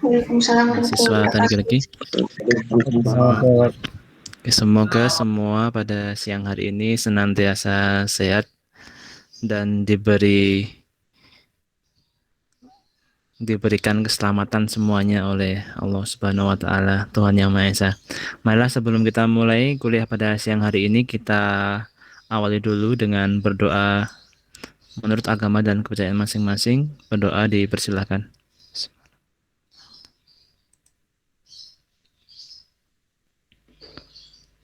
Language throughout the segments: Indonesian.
Waalaikumsalam Mahasiswa warahmatullahi Teknik wabarakatuh. Geologi. Semoga semua pada siang hari ini senantiasa sehat dan diberikan keselamatan semuanya oleh Allah Subhanahu wa taala, Tuhan Yang Maha Esa. Marilah sebelum kita mulai kuliah pada siang hari ini, kita awali dulu dengan berdoa menurut agama dan kepercayaan masing-masing. Berdoa dipersilakan.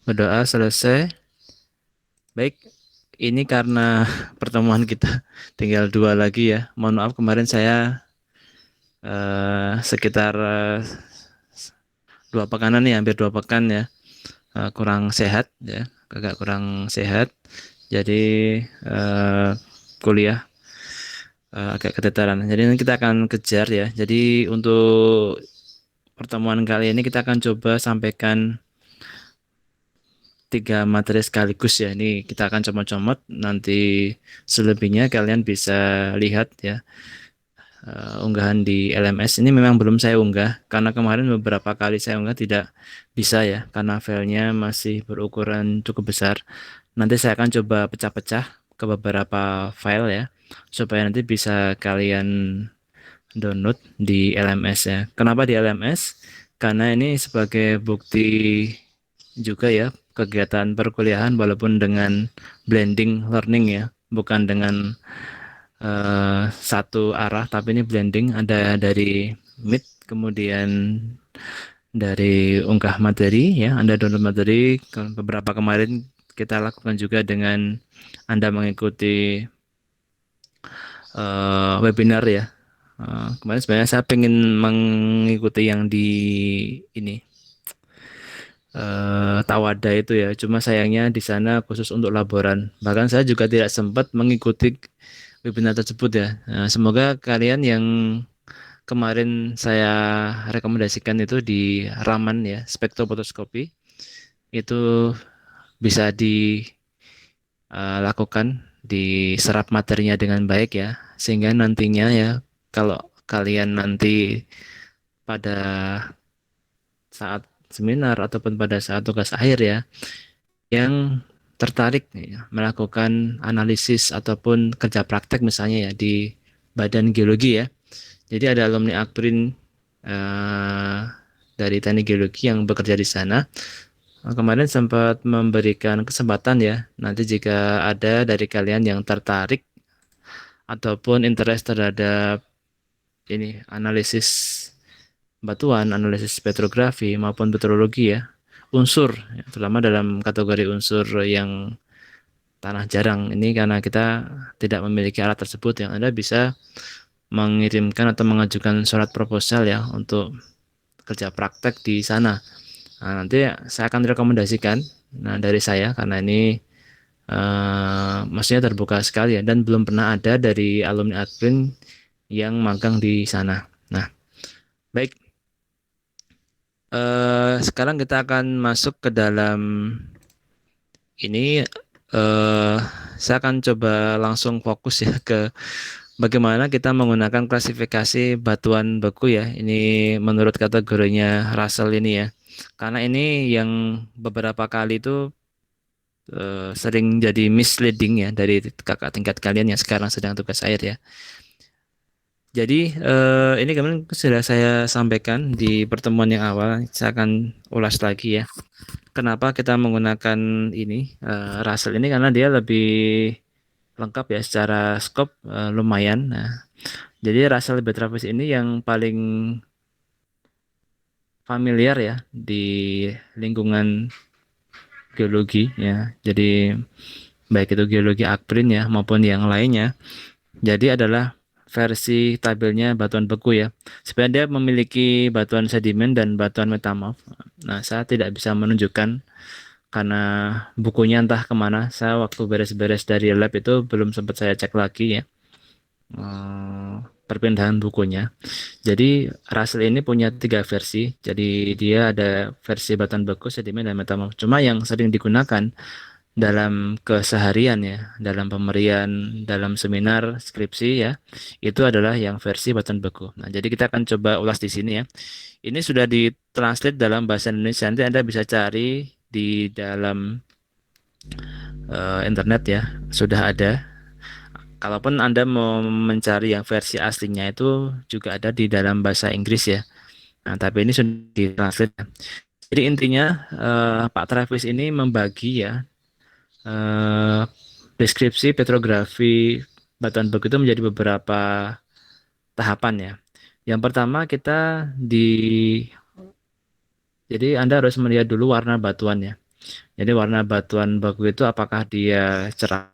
Berdoa selesai. Baik, ini karena pertemuan kita tinggal 2 lagi ya. Mohon maaf kemarin saya sekitar 2 pekanan ya, hampir 2 pekan ya, kurang sehat ya, agak kurang sehat. Jadi kuliah agak keteteran. Jadi nanti kita akan kejar ya. Jadi untuk pertemuan kali ini kita akan coba sampaikan 3 materi sekaligus ya. Ini kita akan comot-comot, nanti selebihnya kalian bisa lihat ya unggahan di LMS. Ini memang belum saya unggah karena kemarin beberapa kali saya unggah tidak bisa ya karena filenya masih berukuran cukup besar. Nanti saya akan coba pecah-pecah ke beberapa file ya supaya nanti bisa kalian download di LMS ya. Kenapa di LMS? Karena ini sebagai bukti juga ya kegiatan perkuliahan walaupun dengan blending learning ya, bukan dengan satu arah, tapi ini blending, ada dari Meet, kemudian dari unggah materi ya, Anda download materi. Beberapa kemarin kita lakukan juga dengan Anda mengikuti webinar ya. Kemarin sebenarnya saya ingin mengikuti yang di ini Tawada itu ya, cuma sayangnya di sana khusus untuk laboran. Bahkan saya juga tidak sempat mengikuti webinar tersebut ya. Semoga kalian yang kemarin saya rekomendasikan itu di Raman ya, spektrofotoskopi, itu bisa dilakukan, diserap materinya dengan baik ya, sehingga nantinya ya kalau kalian nanti pada saat seminar ataupun pada saat tugas akhir ya, yang tertarik ya, melakukan analisis ataupun kerja praktek misalnya ya di Badan Geologi ya. Jadi ada alumni Akprin dari Teknik Geologi yang bekerja di sana. Kemarin sempat memberikan kesempatan ya, nanti jika ada dari kalian yang tertarik ataupun interest terhadap ini analisis batuan, analisis petrografi maupun petrologi ya, unsur, ya, terutama dalam kategori unsur yang tanah jarang ini, karena kita tidak memiliki alat tersebut, yang Anda bisa mengirimkan atau mengajukan surat proposal ya untuk kerja praktek di sana. Nah, nanti saya akan rekomendasikan dari saya karena ini maksudnya terbuka sekali ya, dan belum pernah ada dari alumni Adprin yang magang di sana. Nah, baik. Sekarang kita akan masuk ke dalam ini. Saya akan coba langsung fokus ya ke bagaimana kita menggunakan klasifikasi batuan beku ya. Ini menurut kategorinya Russell ini ya. Karena ini yang beberapa kali itu sering jadi misleading ya dari kakak tingkat kalian yang sekarang sedang tugas akhir ya. Jadi ini kemarin sudah saya sampaikan di pertemuan yang awal. Saya akan ulas lagi ya. Kenapa kita menggunakan ini Russell ini, karena dia lebih lengkap ya secara skop, lumayan. Nah, jadi Russell Betravis ini yang paling familiar ya di lingkungan geologi ya. Jadi baik itu geologi Akprin ya maupun yang lainnya. Jadi adalah versi tabelnya batuan beku ya. Sebenarnya dia memiliki batuan sedimen dan batuan metamorf. Nah, saya tidak bisa menunjukkan karena bukunya entah kemana. Saya waktu beres-beres dari lab itu belum sempat saya cek lagi ya perpindahan bukunya. Jadi Russell ini punya 3 versi. Jadi dia ada versi batuan beku, sedimen, dan metamorf. Cuma yang sering digunakan dalam keseharian ya, dalam pemberian, dalam seminar, skripsi ya, itu adalah yang versi bacaan beku. Nah, jadi kita akan coba ulas di sini ya. Ini sudah ditranslate dalam bahasa Indonesia. Nanti Anda bisa cari di dalam internet ya, sudah ada. Kalaupun Anda mau mencari yang versi aslinya itu juga ada di dalam bahasa Inggris ya. Nah, tapi ini sudah ditranslate. Jadi intinya Pak Travis ini membagi ya eh, deskripsi petrografi batuan beku itu menjadi beberapa tahapan ya. Yang pertama kita jadi Anda harus melihat dulu warna batuannya. Jadi warna batuan beku itu apakah dia cerah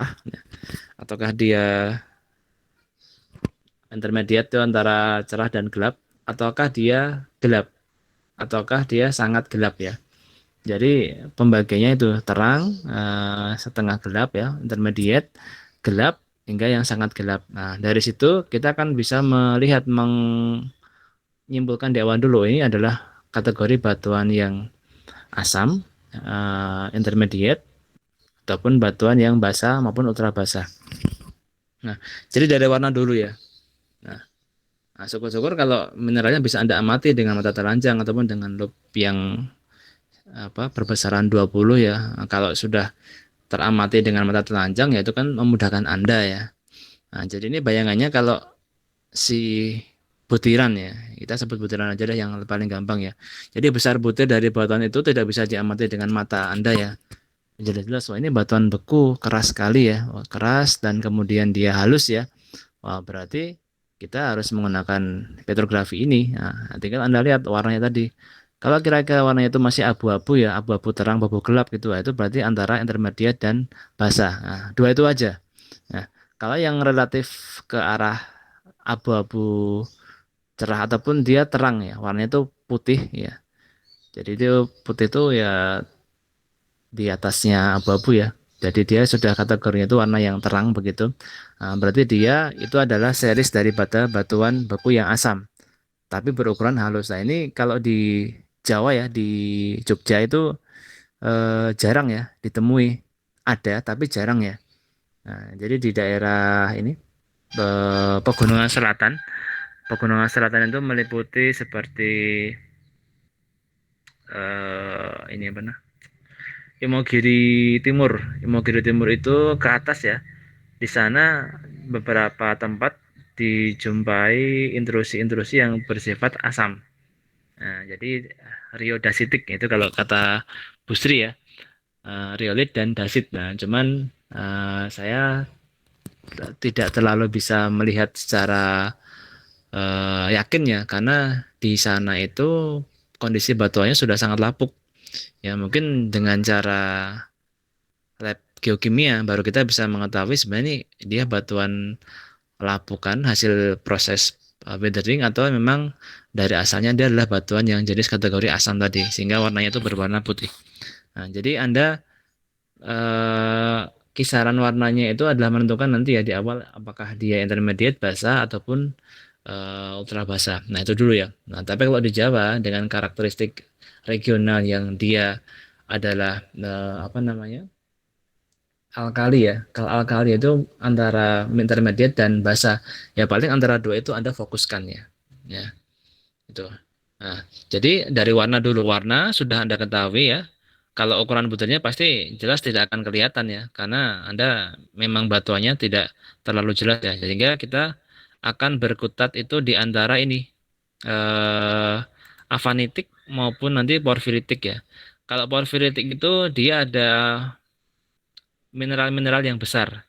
ataukah dia intermediate itu antara cerah dan gelap ataukah dia gelap ataukah dia sangat gelap ya. Jadi pembagiannya itu terang, setengah gelap ya, intermediate, gelap, hingga yang sangat gelap. Nah, dari situ kita akan bisa melihat menyimpulkan di awal dulu ini adalah kategori batuan yang asam, intermediate, ataupun batuan yang basah maupun ultra basah. Nah, jadi dari warna dulu ya. Nah, syukur-syukur kalau mineralnya bisa Anda amati dengan mata telanjang ataupun dengan lup yang berbesaran 20 ya. Nah, kalau sudah teramati dengan mata telanjang ya itu kan memudahkan Anda ya. Nah, jadi ini bayangannya kalau si butiran ya, kita sebut butiran aja deh yang paling gampang ya. Jadi besar butir dari batuan itu tidak bisa diamati dengan mata Anda ya. Jelas-jelas, wah ini batuan beku keras sekali ya, wah, keras dan kemudian dia halus ya. Wah berarti kita harus menggunakan petrografi ini. Nah, tinggal Anda lihat warnanya tadi. Kalau kira-kira warnanya itu masih abu-abu ya, abu-abu terang, abu gelap gitu, itu berarti antara intermediate dan basah. Nah, dua itu aja. Nah, kalau yang relatif ke arah abu-abu cerah ataupun dia terang ya, warnanya itu putih ya. Jadi itu putih itu ya di atasnya abu-abu ya. Jadi dia sudah kategorinya itu warna yang terang begitu. Nah, berarti dia itu adalah series dari batuan beku yang asam, tapi berukuran halus. Nah ini kalau di Jawa ya, di Jogja itu jarang ya ditemui. Ada, tapi jarang ya. Nah, jadi di daerah ini Pegunungan Selatan. Pegunungan Selatan itu meliputi seperti ini apa nah? Imogiri Timur. Imogiri Timur itu ke atas ya. Di sana beberapa tempat dijumpai intrusi-intrusi yang bersifat asam. Nah, jadi riodasitik itu kalau kata Busri ya, riolit dan dasit. Nah, cuman saya tidak terlalu bisa melihat secara yakin ya, karena di sana itu kondisi batuannya sudah sangat lapuk. Ya, mungkin dengan cara lab geokimia baru kita bisa mengetahui sebenarnya dia batuan lapukan hasil proses weathering atau memang dari asalnya dia adalah batuan yang jenis kategori asam tadi sehingga warnanya itu berwarna putih. Nah, jadi Anda eh, kisaran warnanya itu adalah menentukan nanti ya di awal apakah dia intermediate basah ataupun ultra basah. Nah, itu dulu ya. Nah, tapi kalau di Jawa dengan karakteristik regional yang dia adalah apa namanya? Alkali ya. Kalau alkali itu antara intermediate dan basah. Ya paling antara dua itu Anda fokuskan ya. Ya, itu. Nah, jadi dari warna dulu, warna sudah Anda ketahui ya. Kalau ukuran butirnya pasti jelas tidak akan kelihatan ya, karena Anda memang batuannya tidak terlalu jelas ya. Sehingga kita akan berkutat itu di antara ini eh, avanitik maupun nanti porfiritik ya. Kalau porfiritik itu dia ada mineral-mineral yang besar.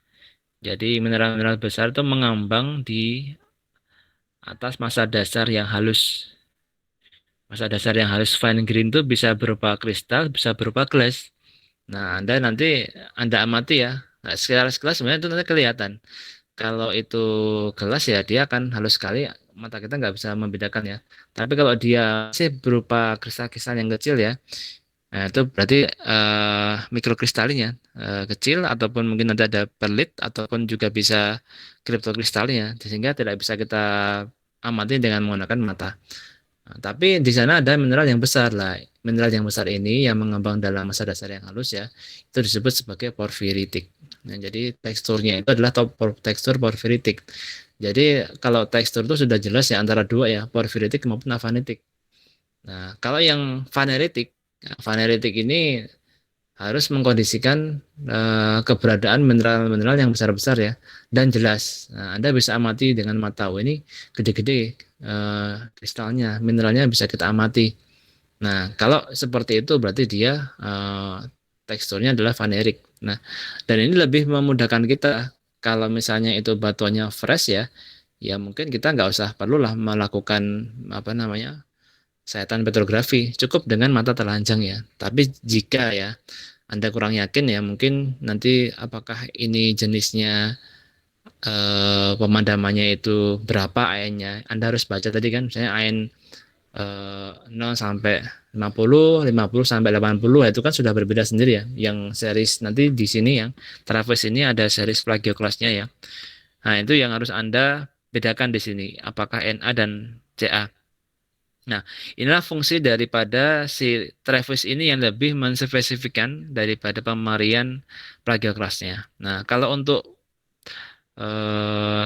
Jadi mineral-mineral besar itu mengambang di atas massa dasar yang halus. Massa dasar yang halus fine grain itu bisa berupa kristal, bisa berupa gelas. Nah, Anda amati ya. Nah, secara sekilas sebenarnya itu nanti kelihatan. Kalau itu gelas ya dia akan halus sekali, mata kita nggak bisa membedakan ya. Tapi kalau dia masih berupa kristal-kristal yang kecil ya, nah, itu berarti mikrokristalnya kecil ataupun mungkin nanti ada perlit ataupun juga bisa kriptokristalnya sehingga tidak bisa kita amati dengan menggunakan mata. Nah, tapi di sana ada mineral yang besar lah. mineral yang besar ini yang mengembang dalam masa dasar yang halus ya, itu disebut sebagai porfiritik. Nah, jadi teksturnya itu adalah tekstur porfiritik. Jadi kalau tekstur itu sudah jelas ya antara dua ya, porfiritik maupun avanitik. Nah, kalau yang faneritik ini harus mengkondisikan keberadaan mineral-mineral yang besar-besar ya dan jelas. Nah, Anda bisa amati dengan mata. Oh, ini gede-gede kristalnya, mineralnya bisa kita amati. Nah, kalau seperti itu berarti dia teksturnya adalah vanerik. Nah, dan ini lebih memudahkan kita kalau misalnya itu batuannya fresh ya, ya mungkin kita nggak usah perlulah melakukan apa namanya sayatan petrografi, cukup dengan mata telanjang ya. Tapi jika ya Anda kurang yakin ya mungkin nanti apakah ini jenisnya pemadamannya itu berapa AN-nya. Anda harus baca tadi kan misalnya AN 0 sampai 50 sampai 80 itu kan sudah berbeda sendiri ya. Yang series nanti di sini yang Travis ini ada series plagioclasnya ya. Nah, itu yang harus Anda bedakan di sini apakah Na dan Ca. Nah, inilah fungsi daripada si Travis ini yang lebih menspesifikkan daripada pemarian plagioclasnya. Nah, kalau untuk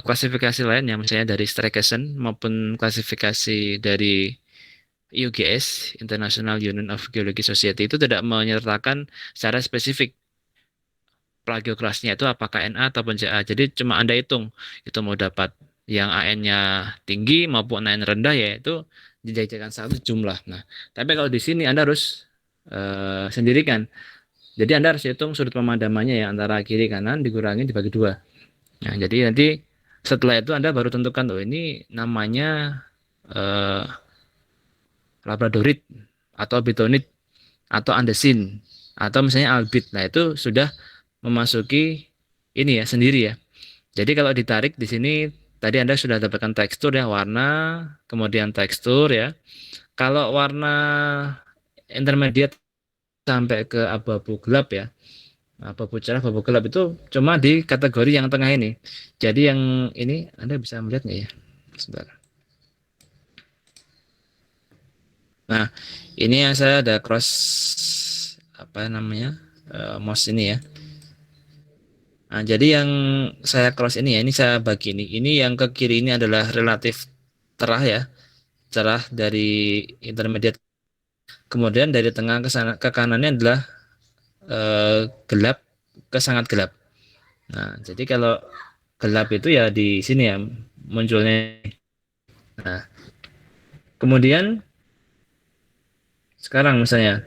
klasifikasi lain yang misalnya dari Staykerson maupun klasifikasi dari UGS International Union of Geological Society itu tidak menyertakan secara spesifik plagioclasnya itu apakah Na ataupun Ca. Jadi cuma Anda hitung itu mau dapat yang AN-nya tinggi maupun AN rendah yaitu dijajakan satu jumlah. Nah, tapi kalau di sini Anda harus sendirikan. Jadi Anda harus hitung sudut pemadamannya ya antara kiri kanan dikurangi dibagi dua. Nah, jadi nanti setelah itu Anda baru tentukan oh ini namanya eh, labradorit atau betonit atau andesin atau misalnya albit. Nah, itu sudah memasuki ini ya sendiri ya. Jadi kalau ditarik di sini tadi Anda sudah dapatkan tekstur ya, warna, kemudian tekstur ya. Kalau warna intermediate sampai ke abu-abu gelap ya. Abu-abu cerah, abu-abu gelap itu cuma di kategori yang tengah ini. Jadi yang ini Anda bisa melihat nggak ya? Sebentar. Nah, ini yang saya ada cross apa namanya? Mouse ini ya. Nah, jadi yang saya cross ini ya, ini saya bagi ini. Ini yang ke kiri ini adalah relatif cerah ya, cerah dari intermediate. Kemudian dari tengah ke sana ke kanannya adalah gelap ke sangat gelap. Nah, jadi kalau gelap itu ya di sini ya munculnya. Nah, kemudian sekarang misalnya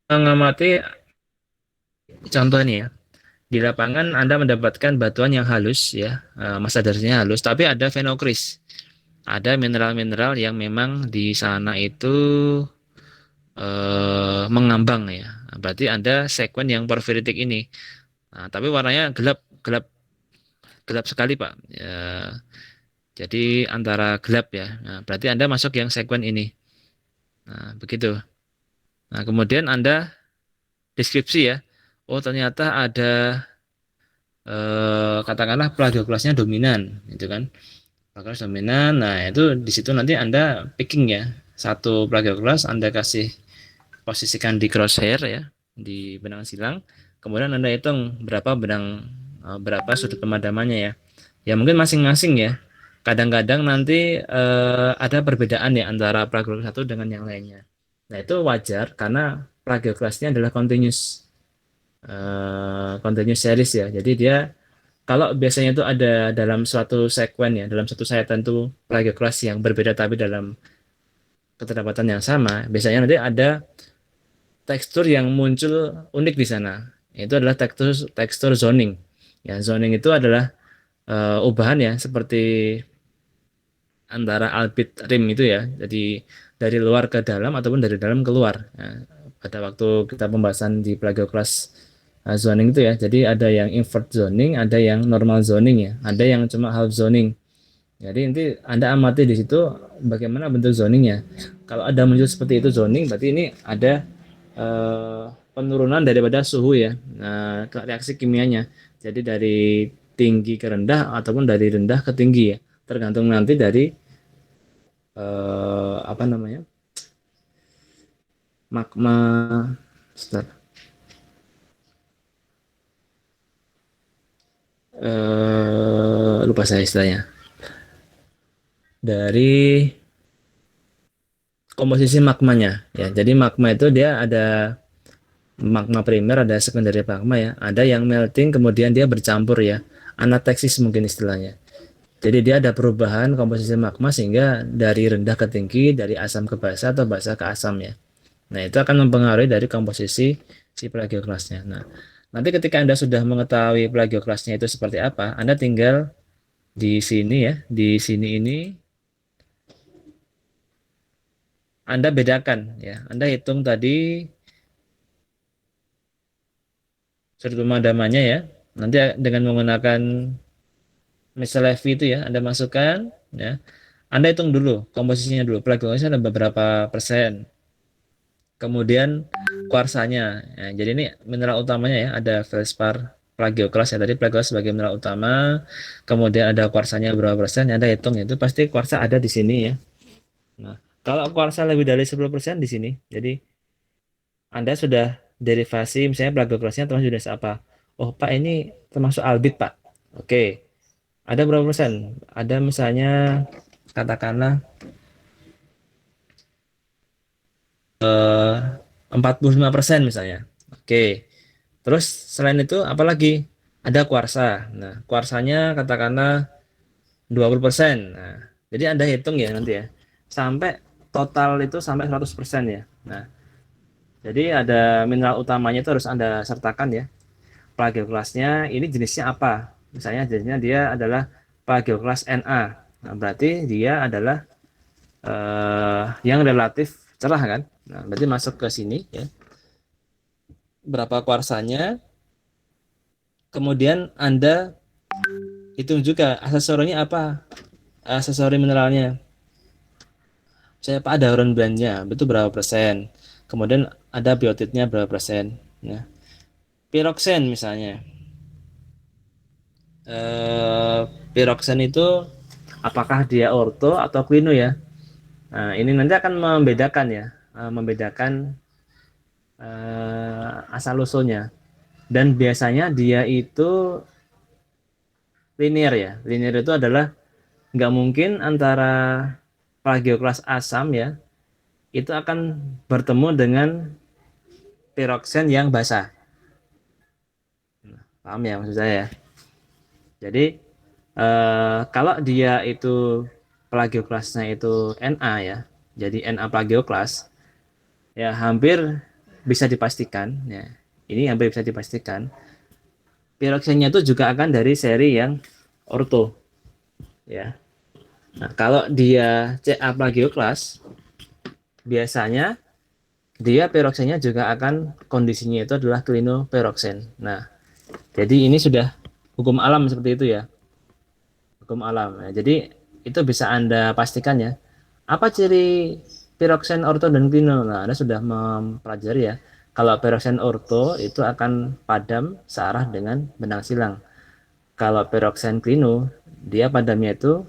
mengamati contoh ini ya. Di lapangan Anda mendapatkan batuan yang halus ya, massa dasarnya halus, tapi ada fenokris. Ada mineral-mineral yang memang di sana itu mengambang ya. Berarti Anda sekuen yang porfiritik ini. Nah, tapi warnanya gelap, gelap, gelap sekali, Pak. Ya, jadi antara gelap ya. Nah, berarti Anda masuk yang sekuen ini. Nah, begitu. Nah, kemudian Anda deskripsi ya. Oh, ternyata ada katakanlah plagioklasnya dominan, gitu kan. Plagioklas dominan. Nah, itu di situ nanti Anda picking ya. Satu plagioklas Anda kasih posisikan di crosshair ya, di benang silang. Kemudian Anda hitung berapa benang berapa sudut pemadamannya ya. Ya mungkin masing-masing ya. Kadang-kadang nanti ada perbedaan ya antara plagioklas satu dengan yang lainnya. Nah, itu wajar karena plagioklasnya adalah continuous series ya. Jadi dia kalau biasanya itu ada dalam suatu sekuen ya, dalam satu sayatan itu plagioklas yang berbeda tapi dalam keterlambatan yang sama, biasanya nanti ada tekstur yang muncul unik di sana. Itu adalah tekstur tekstur zoning. Ya, zoning itu adalah ubahan ya seperti antara albit rim itu ya. Jadi dari luar ke dalam ataupun dari dalam keluar. Nah, pada waktu kita pembahasan di plagioklas zoning itu ya. Jadi ada yang invert zoning, ada yang normal zoning ya. Ada yang cuma half zoning. Jadi nanti Anda amati di situ bagaimana bentuk zoningnya. Kalau ada muncul seperti itu zoning, berarti ini ada penurunan daripada suhu ya. Nah, reaksi kimianya. Jadi dari tinggi ke rendah ataupun dari rendah ke tinggi ya. Tergantung nanti dari apa namanya? magma, lupa saya istilahnya. Dari komposisi magmanya ya. Jadi magma itu dia ada magma primer, ada secondary magma ya. Ada yang melting kemudian dia bercampur ya. Anateksis mungkin istilahnya. Jadi dia ada perubahan komposisi magma sehingga dari rendah ke tinggi, dari asam ke basa atau basa ke asam ya. Nah, itu akan mempengaruhi dari komposisi si plagioklasnya. Nah, nanti ketika Anda sudah mengetahui plagioklasnya itu seperti apa, Anda tinggal di sini ya, di sini ini Anda bedakan ya. Anda hitung tadi sudut pemadamannya ya. Nanti dengan menggunakan misal Levy itu ya, Anda masukkan ya. Anda hitung dulu komposisinya dulu. Plagioklasnya ada beberapa persen. Kemudian kuarsanya. Ya, jadi ini mineral utamanya ya, ada feldspar plagioklas ya. Tadi plagioklas sebagai mineral utama. Kemudian ada kuarsanya berapa persen, ya, Anda hitung itu pasti kuarsa ada di sini ya. Nah, kalau kuarsa lebih dari 10% di sini. Jadi Anda sudah derivasi misalnya plagioklasnya termasuk jenis apa? Oh, Pak ini termasuk albit, Pak. Oke. Ada berapa persen? Ada misalnya katakanlah 45% misalnya. Oke. Terus selain itu apalagi? Ada kuarsa. Nah, kuarsanya katakanlah 20%. Nah, jadi Anda hitung ya nanti ya. Sampai total itu sampai 100% ya. Nah, jadi ada mineral utamanya itu harus Anda sertakan ya. Plagioklasnya ini jenisnya apa? Misalnya jenisnya dia adalah plagioklas Na. Nah, berarti dia adalah yang relatif cerah kan? Nah, berarti masuk ke sini ya. Berapa kuarsanya? Kemudian Anda hitung juga aksesorinya apa, aksesori mineralnya. Saya Pak ada iron blendnya, itu berapa persen. Kemudian ada biotitnya berapa persen. Nah, piroksen misalnya. Eh, Piroksen itu apakah dia orto atau klino ya? Nah, ini nanti akan membedakan ya, membedakan asal usulnya. Dan biasanya dia itu linear ya. Linear itu adalah nggak mungkin antara plagioklas asam ya itu akan bertemu dengan piroksen yang basah. Paham ya maksud saya ya? Jadi kalau dia itu plagioklasnya itu Na ya, jadi Na plagioklas ya hampir bisa dipastikan ya. Ini hampir bisa dipastikan piroksennya itu juga akan dari seri yang orto ya. Nah, kalau dia Ca plagioklas biasanya dia piroksennya juga akan kondisinya itu adalah klinoperoksen. Nah, jadi ini sudah hukum alam seperti itu ya, hukum alam. Ya, jadi itu bisa Anda pastikan ya. Apa ciri piroksen orto dan klino? Nah, Anda sudah mempelajari ya. Kalau piroksen orto itu akan padam searah dengan benang silang. Kalau piroksen klino, dia padamnya itu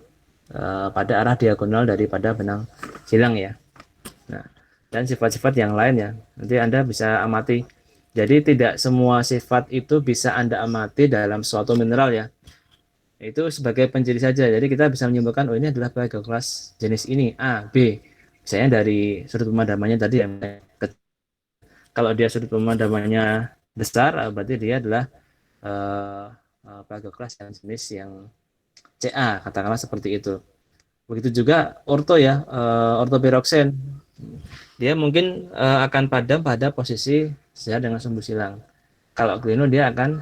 pada arah diagonal daripada benang silang ya. Nah, dan sifat-sifat yang lain ya. Nanti Anda bisa amati. Jadi tidak semua sifat itu bisa Anda amati dalam suatu mineral ya. Itu sebagai penciri saja. Jadi kita bisa menyimpulkan oh ini adalah plagioklas jenis ini A, B. Misalnya dari sudut pemadamannya tadi yang kalau dia sudut pemadamannya besar berarti dia adalah plagioklas yang jenis yang Ca katakanlah seperti itu. Begitu juga orto ya, ortopiroksen. Dia mungkin akan padam pada posisi sejajar dengan sumbu silang. Kalau klino dia akan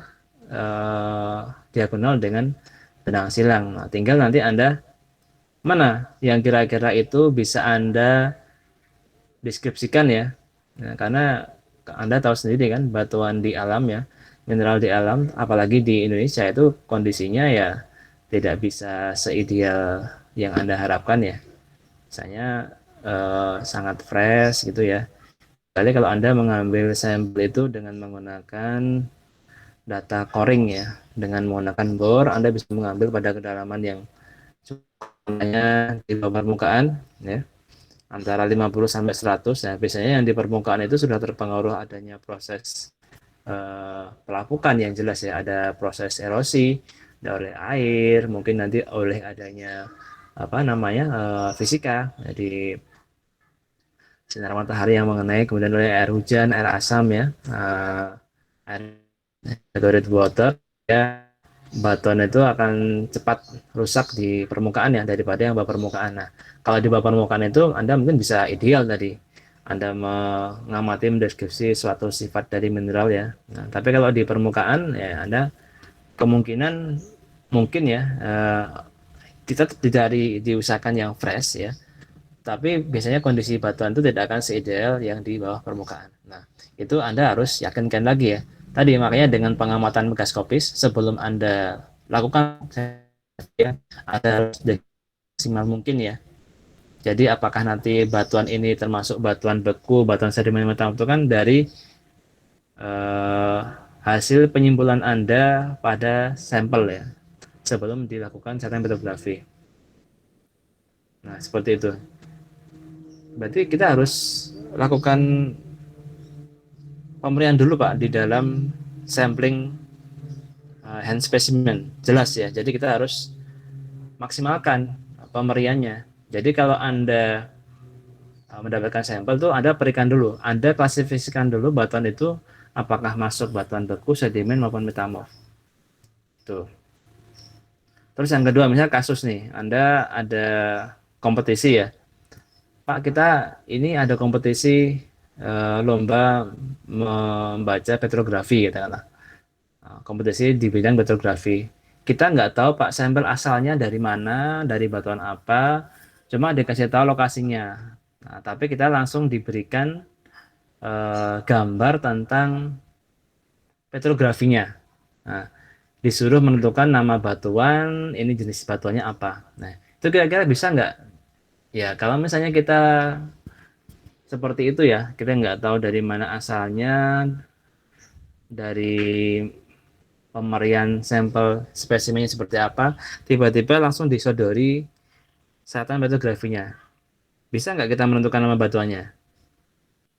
diagonal dengan benang silang. Nah, tinggal nanti Anda mana yang kira-kira itu bisa Anda deskripsikan ya. Nah, karena Anda tahu sendiri kan batuan di alam ya, mineral di alam, apalagi di Indonesia itu kondisinya ya tidak bisa seideal yang Anda harapkan ya. Misalnya sangat fresh gitu ya. Kali kalau Anda mengambil sampel itu dengan menggunakan data coring ya, dengan menggunakan bor, Anda bisa mengambil pada kedalaman yang cukup di bawah permukaan ya. antara 50 sampai 100. Nah, biasanya yang di permukaan itu sudah terpengaruh adanya proses pelapukan yang jelas ya, ada proses erosi oleh air, mungkin nanti oleh adanya apa namanya fisika, jadi sinar matahari yang mengenai, kemudian oleh air hujan, air asam ya, air evaporated water ya, batuan itu akan cepat rusak di permukaan ya daripada yang bawah permukaan. Nah, kalau di bawah permukaan itu Anda mungkin bisa ideal tadi. Anda mengamati mendeskripsi suatu sifat dari mineral ya. Nah, tapi kalau di permukaan ya Anda kemungkinan mungkin ya kita tidak diusahakan yang fresh ya. Tapi biasanya kondisi batuan itu tidak akan seideal yang di bawah permukaan. Nah, itu Anda harus yakinkan lagi ya. Tadi makanya dengan pengamatan mikroskopis sebelum Anda lakukan ya, Anda harus maksimal mungkin ya. Jadi apakah nanti batuan ini termasuk batuan beku, batuan sedimen metamorf itu kan dari eh, hasil penyimpulan Anda pada sampel ya sebelum dilakukan catatan petrografi. Nah, seperti itu. Berarti kita harus lakukan pemberian dulu Pak di dalam sampling hand specimen. Jelas ya. Jadi kita harus maksimalkan pemberiannya. Jadi kalau Anda mendapatkan sampel tuh Anda berikan dulu. Anda klasifikasikan dulu batuan itu apakah masuk batuan beku, sedimen maupun metamorf. Tuh. Terus yang kedua misalnya kasus nih, Anda ada kompetisi ya. Pak, kita ini ada kompetisi lomba membaca petrografi katakanlah. Kompetisi di bidang petrografi. Kita nggak tahu Pak sampel asalnya dari mana, dari batuan apa, cuma dikasih tahu lokasinya. Nah, tapi kita langsung diberikan gambar tentang petrografinya. Nah, disuruh menentukan nama batuan, ini jenis batuannya apa. Nah, itu kira-kira bisa nggak? Ya, kalau misalnya kita seperti itu ya, kita nggak tahu dari mana asalnya, dari pemberian sampel spesimennya seperti apa, tiba-tiba langsung disodori catatan petrografinya. Bisa nggak kita menentukan nama batuannya?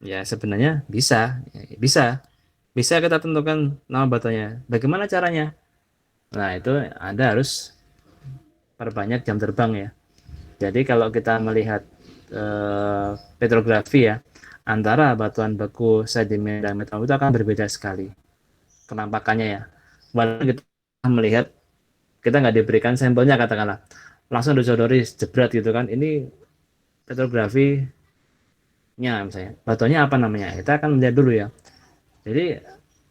Ya sebenarnya bisa, ya, bisa kita tentukan nama batuannya. Bagaimana caranya? Nah itu Anda harus perbanyak jam terbang ya. Jadi kalau kita melihat petrografi ya, antara batuan beku, sedimen, dan metamorf itu akan berbeda sekali penampakannya ya. Walaupun kita melihat kita nggak diberikan sampelnya katakanlah langsung disodori jebret gitu kan ini petrografinya misalnya batuannya apa namanya kita akan melihat dulu ya jadi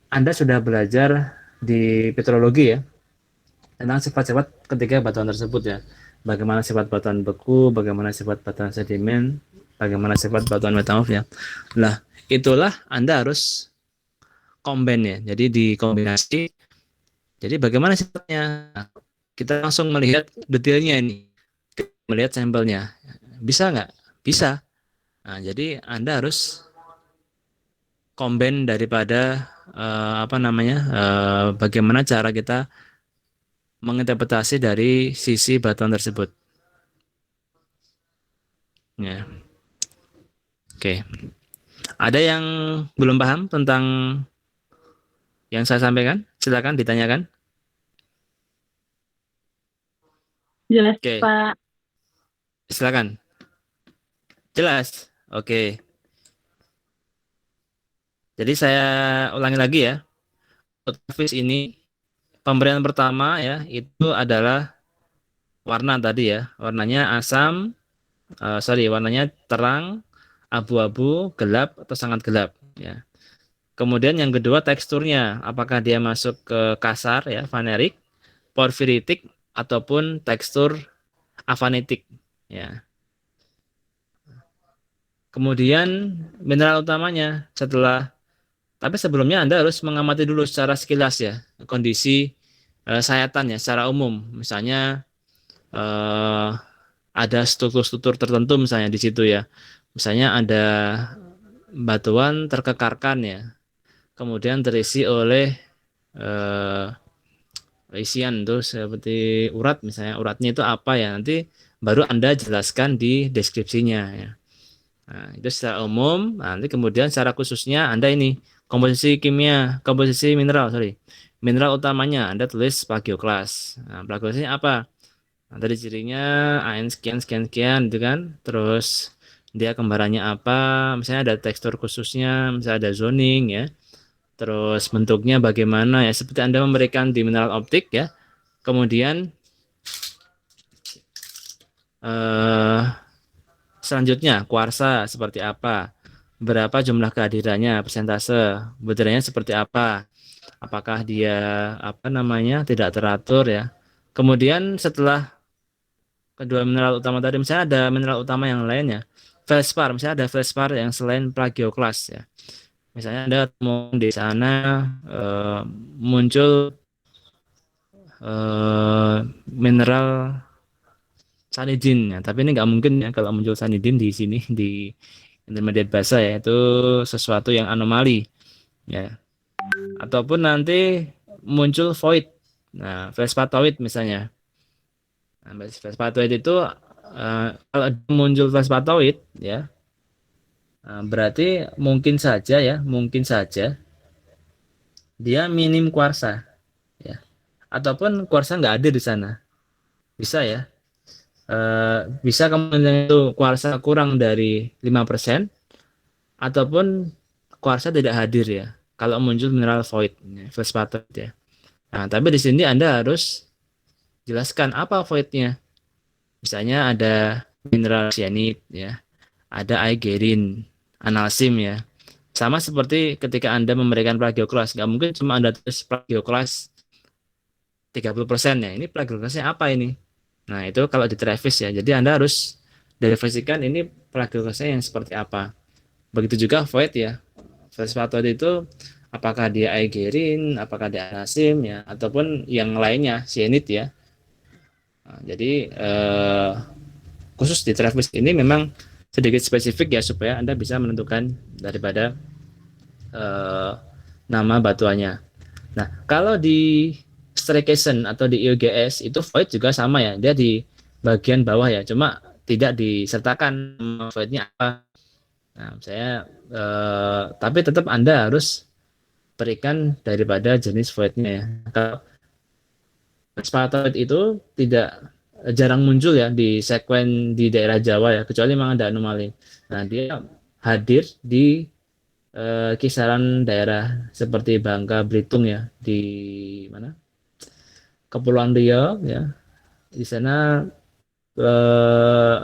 Anda sudah belajar di petrologi ya tentang sifat-sifat ketiga batuan tersebut ya bagaimana sifat batuan beku bagaimana sifat batuan sedimen bagaimana sifat batuan metamorf ya lah itulah Anda harus combine ya jadi dikombinasi jadi bagaimana sifatnya kita langsung melihat detailnya ini melihat sampelnya bisa nggak bisa. Nah, jadi Anda harus combine daripada apa namanya bagaimana cara kita menginterpretasi dari sisi batuan tersebut. Ya, oke. Ada yang belum paham tentang yang saya sampaikan? Silakan ditanyakan. Jelas, Oke, Pak. silakan. Jelas. Oke. Jadi saya ulangi lagi ya. Vis ini pemberian pertama ya itu adalah warna tadi ya. Warnanya asam, warnanya terang, abu-abu, gelap atau sangat gelap ya. Kemudian yang kedua teksturnya, apakah dia masuk ke kasar ya, vanerik, porfiritik ataupun tekstur avanitik ya. Kemudian mineral utamanya setelah tapi sebelumnya Anda harus mengamati dulu secara sekilas ya kondisi sayatan ya secara umum. Misalnya eh, ada struktur-struktur tertentu misalnya di situ ya. Misalnya ada batuan terkekarkan ya, kemudian terisi oleh eh, isian tuh seperti urat misalnya uratnya itu apa ya nanti baru Anda jelaskan di deskripsinya ya. Nah, itu secara umum. Nah, nanti kemudian secara khususnya Anda ini komposisi kimia, komposisi mineral, sorry. Mineral utamanya Anda tulis plagioklas. Nah, plagioklasnya apa? Nah, tadi cirinya AN sekian sekian sekian gitu kan. Terus dia kembarannya apa? Misalnya ada tekstur khususnya, misalnya ada zoning ya. Terus bentuknya bagaimana ya? Seperti Anda memberikan di mineral optik ya. Kemudian eh, selanjutnya kuarsa seperti apa? Berapa jumlah kehadirannya, persentase, butirannya seperti apa? Apakah dia apa namanya tidak teratur ya? Kemudian setelah kedua mineral utama tadi, misalnya ada mineral utama yang lainnya, feldspar, misalnya ada feldspar yang selain plagioklas ya. Misalnya Anda mau di sana eh, muncul mineral sanidin ya, tapi ini nggak mungkin ya kalau muncul sanidin di sini di intermediate basa ya, itu sesuatu yang anomali ya. Ataupun nanti muncul void. Nah, Vespatoid misalnya. Nah, Vespatoid itu kalau muncul Vespatoid ya, berarti mungkin saja dia minim kuarsa ya. Ataupun kuarsa nggak ada di sana. Bisa ya. Bisa kemudian itu kuarsa kurang dari 5% ataupun kuarsa tidak hadir ya. Kalau muncul mineral void, ya, Vespatoid ya. Nah, tapi di sini Anda harus jelaskan apa voidnya. Misalnya ada mineral cyanide ya, ada aigerin, analsim ya. Sama seperti ketika Anda memberikan plagioklas, nggak mungkin cuma Anda tulis plagioklas 30% ya. Ini plagioklasnya apa ini? Nah, itu kalau di Travis ya. Jadi Anda harus definisikan ini plagioklasnya yang seperti apa. Begitu juga void ya. Fosfatod itu apakah dia aigerin, apakah dia anasim ya, ataupun yang lainnya, cyanide ya. Nah, jadi khusus di Travis ini memang sedikit spesifik ya supaya Anda bisa menentukan daripada eh, nama batuannya. Nah, kalau di Staycation atau di IUGS itu void juga sama ya, dia di bagian bawah ya, cuma tidak disertakan voidnya apa. Nah, saya tapi tetap Anda harus berikan daripada jenis voidnya ya. Kalau Spartoid itu tidak jarang muncul ya di sekuen di daerah Jawa ya, kecuali memang ada anomali. Nah, dia hadir di kisaran daerah seperti Bangka, Belitung ya, di mana? Kepulauan Riau ya. Di sana eh,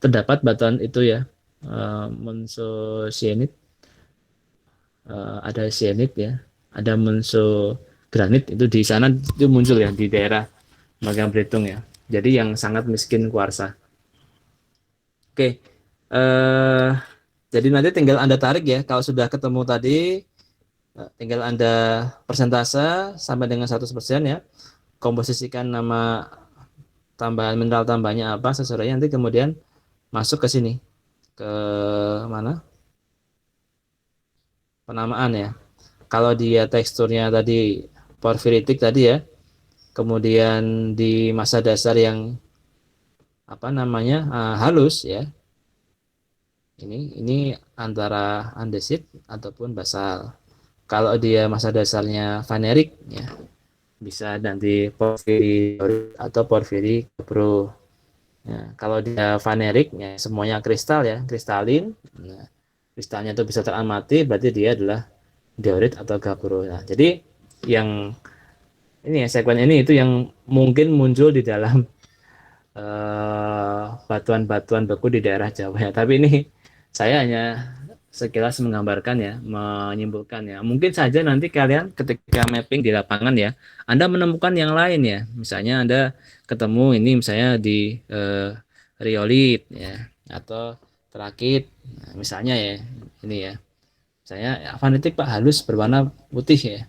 terdapat batuan itu ya, monsosienit, ada sienit ya, ada monso granit itu di sana itu muncul ya di daerah Bangka Belitung ya. Jadi yang sangat miskin kuarsa. Oke, eh, jadi nanti tinggal Anda tarik ya. Kalau sudah ketemu tadi, tinggal Anda persentase sampai dengan 100% ya. Komposisikan nama tambahan mineral tambahnya apa sesuai nanti kemudian masuk ke sini. Ke mana? Penamaan ya. Kalau dia teksturnya tadi porfiritik tadi ya, kemudian di masa dasar yang apa namanya halus ya, ini antara andesit ataupun basal. Kalau dia masa dasarnya vanerik ya, bisa nanti porfiri atau porfiri pro. Ya, kalau dia vanerik ya semuanya kristal ya, kristalin. Nah, kristalnya itu bisa teramati, berarti dia adalah diorit atau gabro. Nah, jadi yang ini ya sekuen ini itu yang mungkin muncul di dalam batuan-batuan beku di daerah Jawa ya. Tapi ini saya hanya sekilas menggambarkan ya, menyimpulkan ya. Mungkin saja nanti kalian ketika mapping di lapangan ya, Anda menemukan yang lain ya. Misalnya Anda ketemu ini misalnya di riolit ya atau terakit. Nah, misalnya ya, ini ya. Saya fanatik Pak halus berwarna putih ya.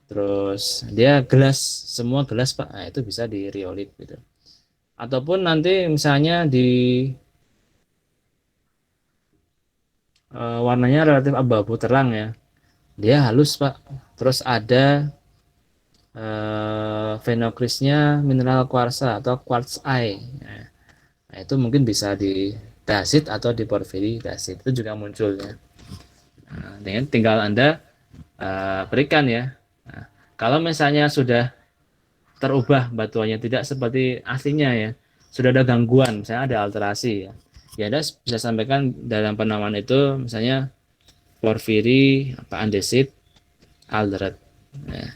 Terus dia gelas, semua gelas Pak. Nah, itu bisa di riolit gitu. Ataupun nanti misalnya di warnanya relatif abu-abu terang ya. Dia halus, Pak. Terus ada fenokrisnya mineral kuarsa atau quartz eye. Nah, itu mungkin bisa di dasit atau diporfiri dasit itu juga muncul ya. Nah, dengan tinggal Anda berikan ya. Nah, kalau misalnya sudah terubah batuannya tidak seperti aslinya ya, sudah ada gangguan, misalnya ada alterasi ya, ya Anda bisa sampaikan dalam penamaan itu misalnya porfiri apa andesit altered, nah,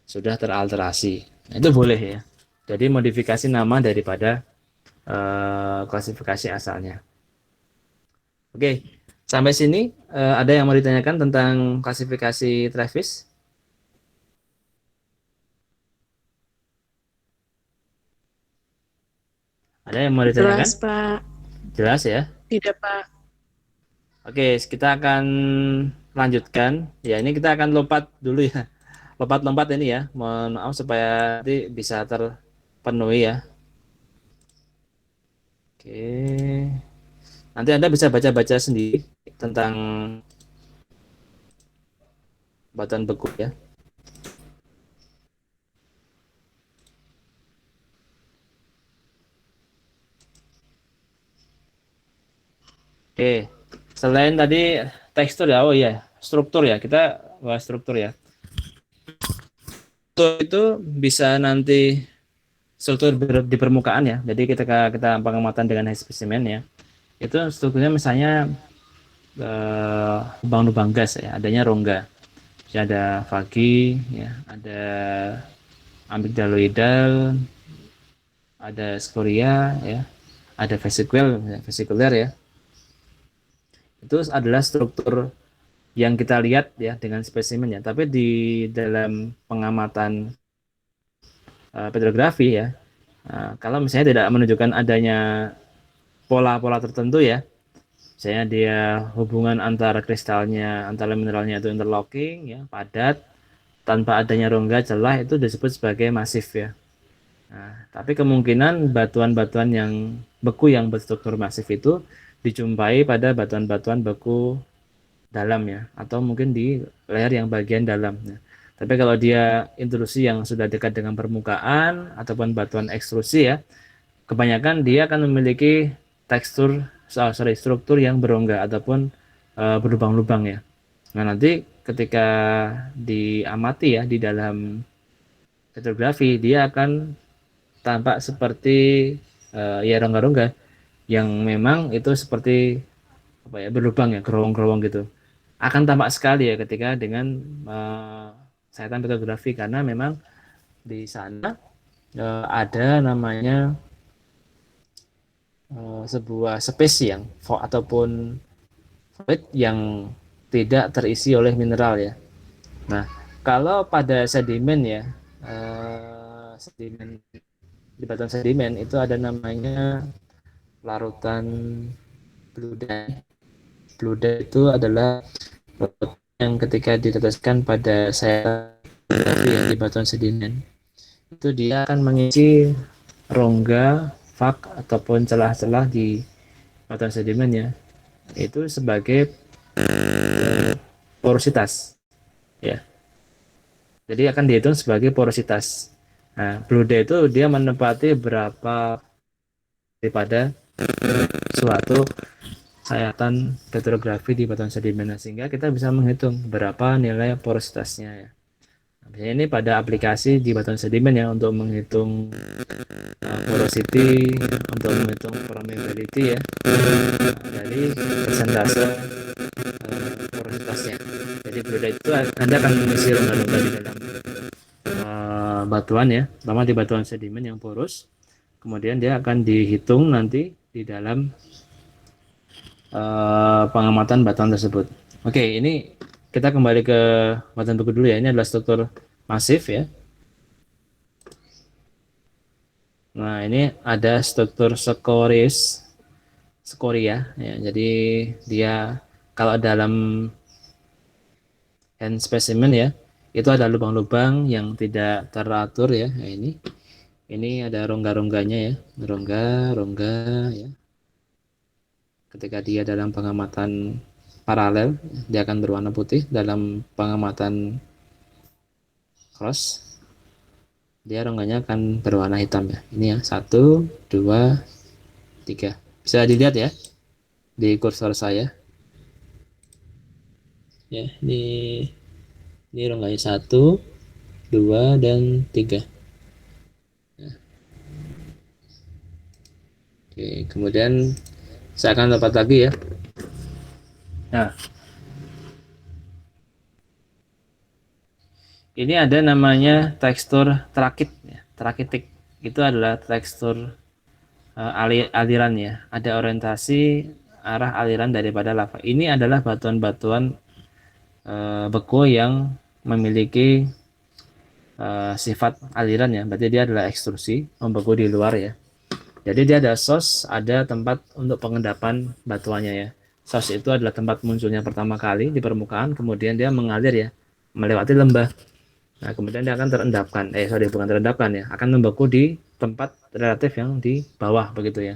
sudah teralterasi. Nah, itu boleh ya. Jadi modifikasi nama daripada klasifikasi asalnya. Oke, sampai sini ada yang mau ditanyakan tentang klasifikasi Travis? Ada yang mau ditanyakan? Jelas, Pak. Jelas ya? Tidak, Pak. Oke, kita akan lanjutkan. Ya, ini kita akan lompat dulu ya. Lompat-lompat ini ya. Mohon maaf supaya nanti bisa terpenuhi ya. Oke. Nanti Anda bisa baca-baca sendiri tentang batuan beku ya. Oke. Selain tadi tekstur ya, oh iya, struktur ya. Kita bahas struktur ya. Struktur itu bisa nanti struktur di permukaan ya. Jadi kita pengamatan dengan high specimen ya. Itu strukturnya misalnya lubang-lubang gas ya, adanya rongga. Jadi ada vagi, ya, ada amigdaloidal, ada skoria, ya, ada vesikuler ya. Itu adalah struktur yang kita lihat ya dengan spesimennya. Tapi di dalam pengamatan petrografi ya, kalau misalnya tidak menunjukkan adanya pola-pola tertentu ya, misalnya dia hubungan antara kristalnya, antara mineralnya itu interlocking ya, padat, tanpa adanya rongga celah itu disebut sebagai masif ya. Nah, tapi kemungkinan batuan-batuan yang beku yang berstruktur masif itu dijumpai pada batuan-batuan beku dalam ya, atau mungkin di layer yang bagian dalam. Nah, tapi kalau dia intrusi yang sudah dekat dengan permukaan ataupun batuan ekstrusi ya, kebanyakan dia akan memiliki tekstur, struktur yang berongga ataupun berlubang-lubang ya. Nah, nanti ketika diamati ya di dalam petrografi, dia akan tampak seperti ya rongga-rongga yang memang itu seperti apa ya berlubang ya, gerowong-gerowong gitu. Akan tampak sekali ya ketika dengan sayatan petrografi karena memang di sana ada namanya sebuah space yang ataupun void yang tidak terisi oleh mineral ya. Nah, kalau pada sedimen ya, sedimen di batuan sedimen itu ada namanya larutan blue dye. Blue dye itu adalah yang ketika diteteskan pada sayatan yang di batuan sedimen itu dia akan mengisi rongga, vak ataupun celah-celah di batuan sedimennya itu sebagai porositas ya. Jadi akan dihitung sebagai porositas. Nah, Blue Day itu dia menempati berapa daripada suatu sayatan petrografi di batuan sedimen sehingga kita bisa menghitung berapa nilai porositasnya ya. Nah, ini pada aplikasi di batuan sedimen ya untuk menghitung porosity, untuk menghitung permeability ya dari persentase porositasnya. Jadi berbeda itu Anda akan mengisi rongga-rongga di dalam batuan ya, pertama di batuan sedimen yang porus, kemudian dia akan dihitung nanti di dalam pengamatan batuan tersebut. Oke, ini kita kembali ke batuan beku dulu ya. Ini adalah struktur masif ya. Nah, ini ada struktur skoria ya. Jadi dia kalau dalam hand specimen ya, itu ada lubang-lubang yang tidak teratur ya. Nah, ini ada rongga-rongganya ya, rongga ya. Ketika dia dalam pengamatan paralel, dia akan berwarna putih. Dalam pengamatan cross, dia rongganya akan berwarna hitam ya. Ini ya, 1, 2, 3. Bisa dilihat ya. di kursor saya. Ya, ini rongganya 1, 2, dan 3. Oke, kemudian saya akan lompat lagi ya. Nah, ini ada namanya tekstur terakit ya. Terakitik itu adalah tekstur aliran ya. Ada orientasi arah aliran daripada lava. Ini adalah batuan-batuan beku yang memiliki sifat aliran ya. Berarti dia adalah ekstrusi, membeku di luar ya. Jadi dia ada source, ada tempat untuk pengendapan batuannya ya. Source itu adalah tempat munculnya pertama kali di permukaan, kemudian dia mengalir ya, melewati lembah. Nah, kemudian dia akan terendapkan, bukan terendapkan ya, akan membeku di tempat relatif yang di bawah begitu ya.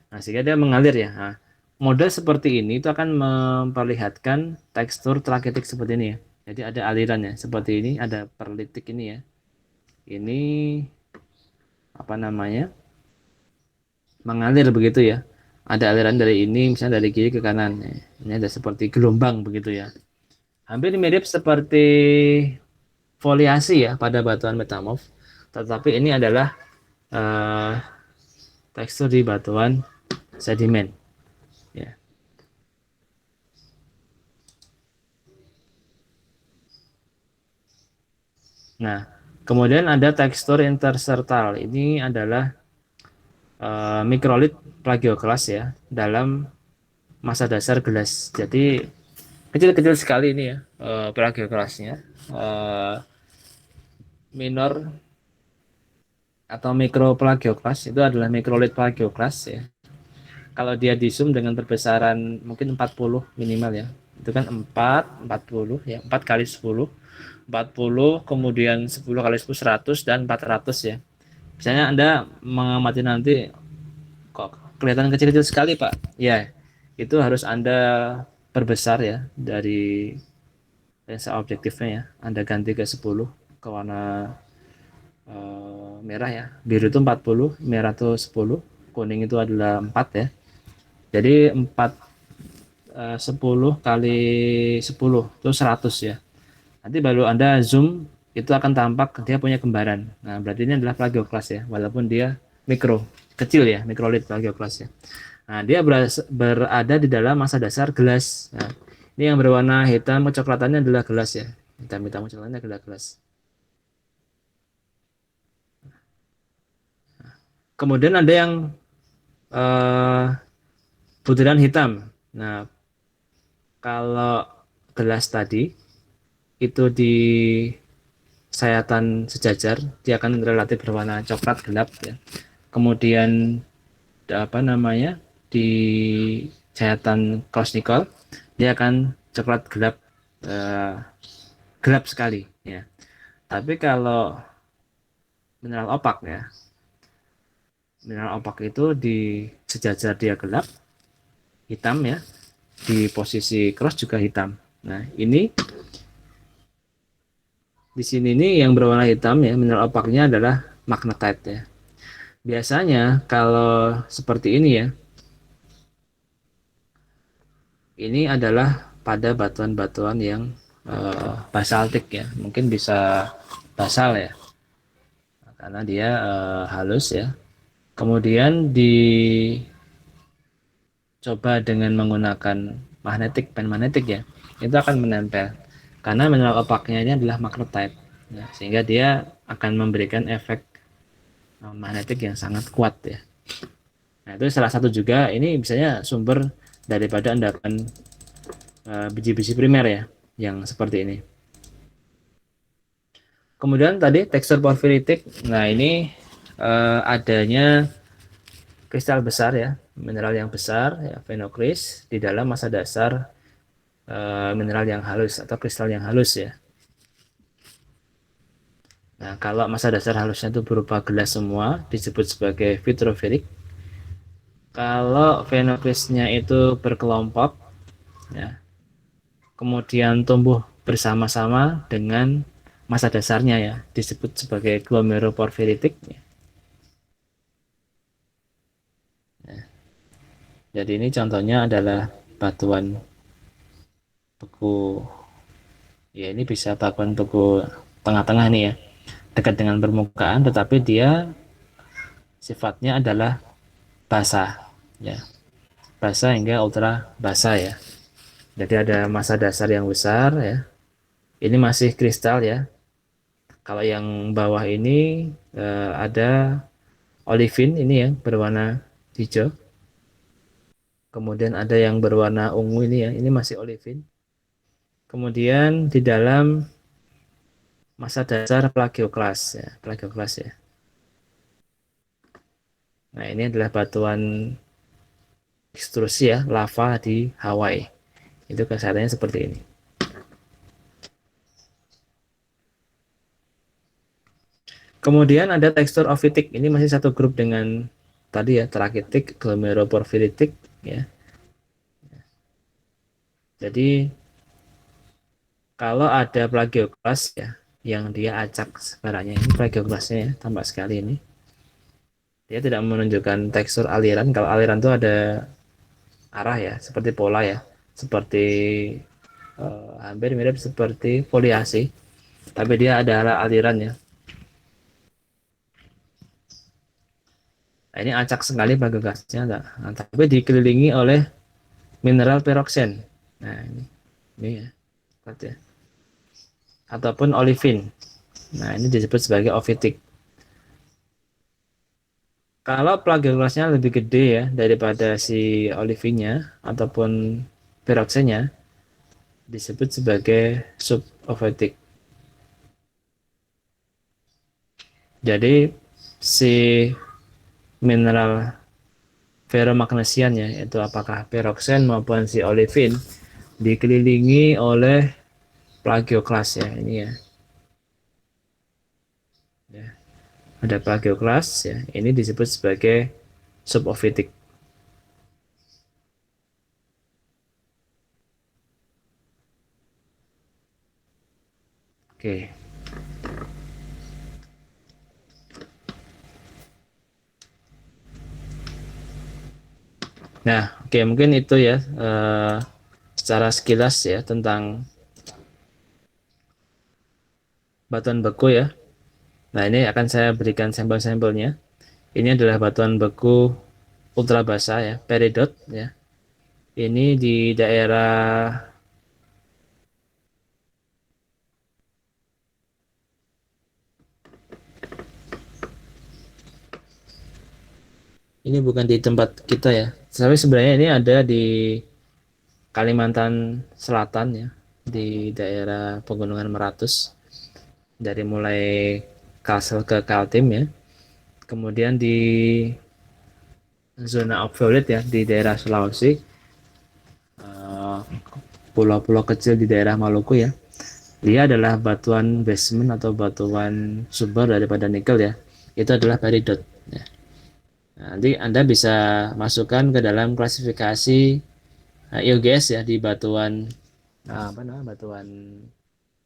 Nah, sehingga dia mengalir ya. Nah, model seperti ini itu akan memperlihatkan tekstur trakitik seperti ini ya. Jadi ada alirannya seperti ini, ada perlitik ini ya. Ini apa namanya? Mengalir begitu ya. Ada aliran dari ini misalnya dari kiri ke kanan. Ini ada seperti gelombang begitu ya. Hampir mirip seperti foliasi ya pada batuan metamorf. Tetapi ini adalah eh, tekstur di batuan sedimen ya. Nah, kemudian ada tekstur intersertal. Ini adalah mikrolit plagioklas ya dalam masa dasar gelas. Jadi kecil-kecil sekali ini ya plagioklasnya. Minor atau mikro plagioklas itu adalah mikrolit plagioklas ya. Kalau dia di zoom dengan perbesaran mungkin 40 minimal ya. Itu kan 40 ya, 4 kali 10, 40, kemudian 10 kali 10 100 dan 400 ya. Misalnya Anda mengamati nanti kok kelihatan kecil-kecil sekali, Pak. Ya, itu harus Anda perbesar ya dari lensa objektifnya ya. Anda ganti ke 10 ke warna merah ya. Biru itu 40, merah itu 10, kuning itu adalah 4 ya. Jadi 4 10 kali 10 itu 100 ya. Nanti baru Anda zoom itu akan tampak dia punya kembaran. Nah, berarti ini adalah plagioklas ya, walaupun dia mikro, kecil ya, mikrolit plagioklas ya. Nah, dia berada di dalam masa dasar gelas. Nah, ini yang berwarna hitam kecoklatannya adalah gelas ya. Hitam-hitam kecoklatannya adalah gelas. Kemudian ada yang eh, butiran hitam. Nah, kalau gelas tadi itu di sayatan sejajar, dia akan relatif berwarna coklat gelap ya. Kemudian apa namanya di sayatan kronikal, dia akan coklat gelap eh, gelap sekali ya. Tapi kalau mineral opak ya, mineral opak itu di sejajar dia gelap hitam ya, di posisi cross juga hitam. Nah, ini di sini nih yang berwarna hitam ya, mineral opaknya adalah magnetite ya. Biasanya kalau seperti ini ya, ini adalah pada batuan-batuan yang basaltik ya, mungkin bisa basal ya, karena dia halus ya. Kemudian dicoba dengan menggunakan pen magnetik ya, itu akan menempel karena mineral opaknya ini adalah magnetite, ya, sehingga dia akan memberikan efek magnetik yang sangat kuat ya. Nah, itu salah satu juga, ini misalnya sumber daripada endapan biji-biji primer ya, yang seperti ini. Kemudian tadi tekstur porfiritik, nah ini adanya kristal besar ya, mineral yang besar ya, phenocryst di dalam masa dasar mineral yang halus atau kristal yang halus ya. Nah, kalau masa dasar halusnya itu berupa gelas semua, disebut sebagai vitrophilic. Kalau phenocrystnya itu berkelompok, ya, kemudian tumbuh bersama-sama dengan masa dasarnya ya, disebut sebagai glomeroporfiritik. Jadi ini contohnya adalah batuan beku. Ya ini bisa batuan beku tengah-tengah nih ya, dekat dengan permukaan, tetapi dia sifatnya adalah basah, ya, basah hingga ultra basah ya. Jadi ada massa dasar yang besar ya. Ini masih kristal ya. Kalau yang bawah ini ada olivin ini yang berwarna hijau. Kemudian ada yang berwarna ungu ini ya. Ini masih olivin. Kemudian di dalam massa dasar plagioklas ya, plagioklas ya. Nah, ini adalah batuan ekstrusi ya, lava di Hawaii. Itu kesehatannya seperti ini. Kemudian ada tekstur ofitik. Ini masih satu grup dengan tadi ya, trakitik, glomeroporfiritik ya. Jadi kalau ada plagioklas ya, yang dia acak sebarannya, ini plagioklasnya ya, tampak sekali ini. Dia tidak menunjukkan tekstur aliran. Kalau aliran itu ada arah ya, seperti pola ya, seperti hampir mirip seperti foliasi, tapi dia ada aliran ya. Nah, ini acak sekali plagioklasnya, nah, tapi dikelilingi oleh mineral peroksen. Nah, ini ya, ya, ataupun olivin. Nah, ini disebut sebagai ofitik. Kalau plagioklasnya lebih gede ya daripada si olivinnya ataupun peroksenya, disebut sebagai subofitik. Jadi si mineral ferromagnesiannya, yaitu apakah peroksen maupun si olivin, dikelilingi oleh plagioklas ya, ini ya. Ya, ada plagioklas ya, ini disebut sebagai subofitik. Oke. Nah, oke, mungkin itu ya secara sekilas ya tentang batuan beku ya. Nah, ini akan saya berikan sampel-sampelnya. Ini adalah batuan beku ultra basah ya, peridot ya. Ini di daerah ini bukan di tempat kita ya. Tapi sebenarnya ini ada di Kalimantan Selatan ya, di daerah Pegunungan Meratus. Dari mulai Kalsel ke Kaltim ya. Kemudian di zona obsolete ya di daerah Sulawesi, pulau-pulau kecil di daerah Maluku ya. Dia adalah batuan basement atau batuan sumber daripada nikel ya. Itu adalah peridot. Ya. Nah, nanti Anda bisa masukkan ke dalam klasifikasi IOGS ya di batuan apa namanya batuan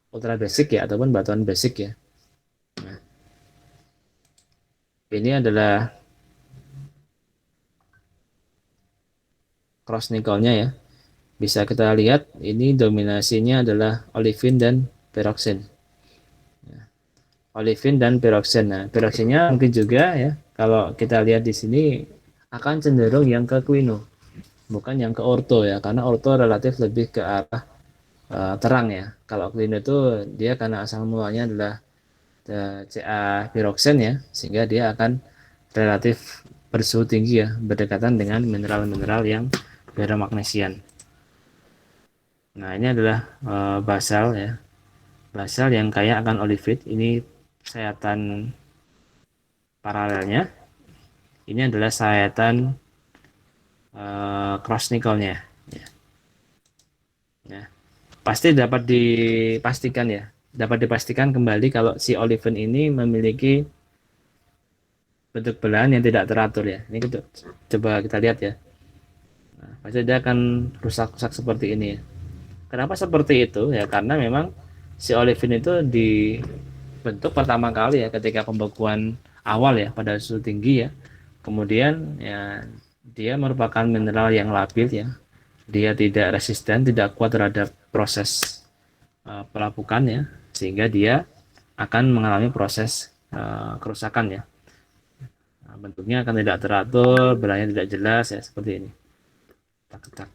ultra basic ya ataupun batuan basic ya. Nah, ini adalah cross nikelnya ya. Bisa kita lihat ini dominasinya adalah olivin dan peroksin. Olivin dan peroksin. Nah, peroksinnya mungkin juga ya. Kalau kita lihat di sini akan cenderung yang ke quino, bukan yang ke orto ya. Karena orto relatif lebih ke arah terang ya. Kalau quino itu dia karena asal mulanya adalah Ca piroksen ya, sehingga dia akan relatif bersuhu tinggi ya, berdekatan dengan mineral-mineral yang ferromagnesian. Nah, ini adalah basal ya. Basal yang kaya akan olivit. Ini sayatan paralelnya. Ini adalah sayatan cross nickelnya. Ya. Ya. Pasti dapat dipastikan ya. Dapat dipastikan kembali kalau si olivin ini memiliki bentuk belahan yang tidak teratur ya. Ini kita, coba kita lihat ya. Nah, pasti dia akan rusak-rusak seperti ini ya. Kenapa seperti itu? Ya karena memang si olivin itu dibentuk pertama kali ya ketika pembekuan awal ya pada suhu tinggi ya. Kemudian ya dia merupakan mineral yang labil ya. Dia tidak resisten, tidak kuat terhadap proses pelapukan ya, sehingga dia akan mengalami proses kerusakan ya. Nah, bentuknya akan tidak teratur, bentuknya tidak jelas ya, seperti ini. Tak.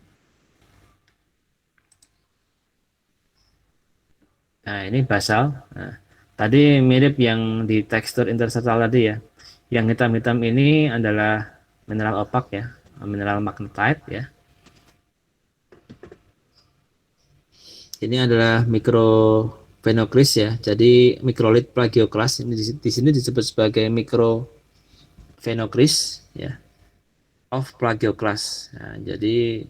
Nah, ini basal. Nah, tadi mirip yang di tekstur interstellar tadi ya. Yang hitam-hitam ini adalah mineral opak ya, mineral magnetite ya. Ini adalah mikrophenocryst ya. Jadi mikrolit plagioclase ini di sini disebut sebagai mikrophenocryst ya of plagioclase. Nah, jadi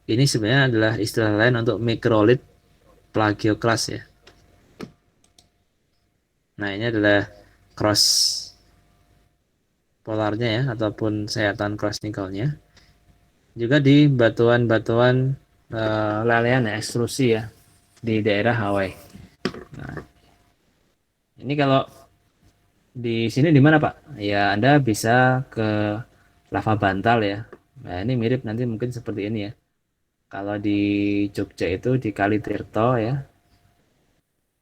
ini sebenarnya adalah istilah lain untuk mikrolit plagioclase ya. Nah, ini adalah cross polarnya ya ataupun sayatan cross nikelnya. Juga di batuan-batuan lelehan ya, ekstrusi ya di daerah Hawaii. Nah, ini kalau di sini di mana Pak? Ya Anda bisa ke Lava Bantal ya. Nah ini mirip nanti mungkin seperti ini ya. Kalau di Jogja itu di Kali Tirto ya.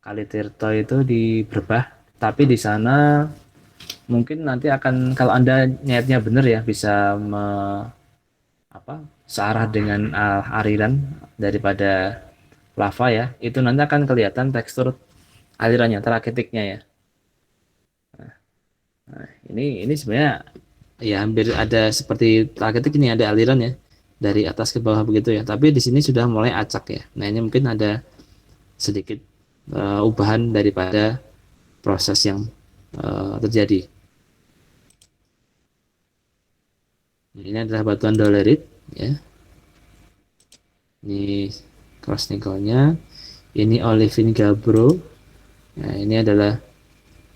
Kali Tirto itu di Brebah. Tapi di sana mungkin nanti akan kalau Anda niatnya benar ya bisa searah dengan aliran daripada lava ya. Itu nanti akan kelihatan tekstur alirannya, traketiknya ya. Ini sebenarnya ya hampir ada seperti traketik ini ada aliran ya dari atas ke bawah begitu ya. Tapi di sini sudah mulai acak ya. Nah ini mungkin ada sedikit ubahan daripada proses yang terjadi. Ini adalah batuan dolerit ya. Ini cross nikelnya. Ini olivine gabbro. Nah ini adalah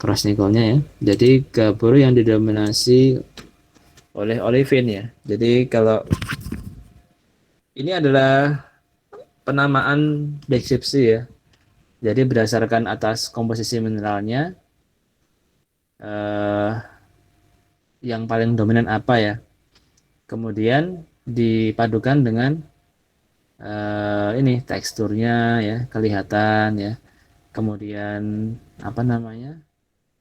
cross nikelnya ya. Jadi gabbro yang didominasi oleh olivine ya. Jadi kalau ini adalah penamaan deskripsi ya. Jadi berdasarkan atas komposisi mineralnya, eh, yang paling dominan apa ya. Kemudian dipadukan dengan ini teksturnya ya, kelihatan ya. Kemudian apa namanya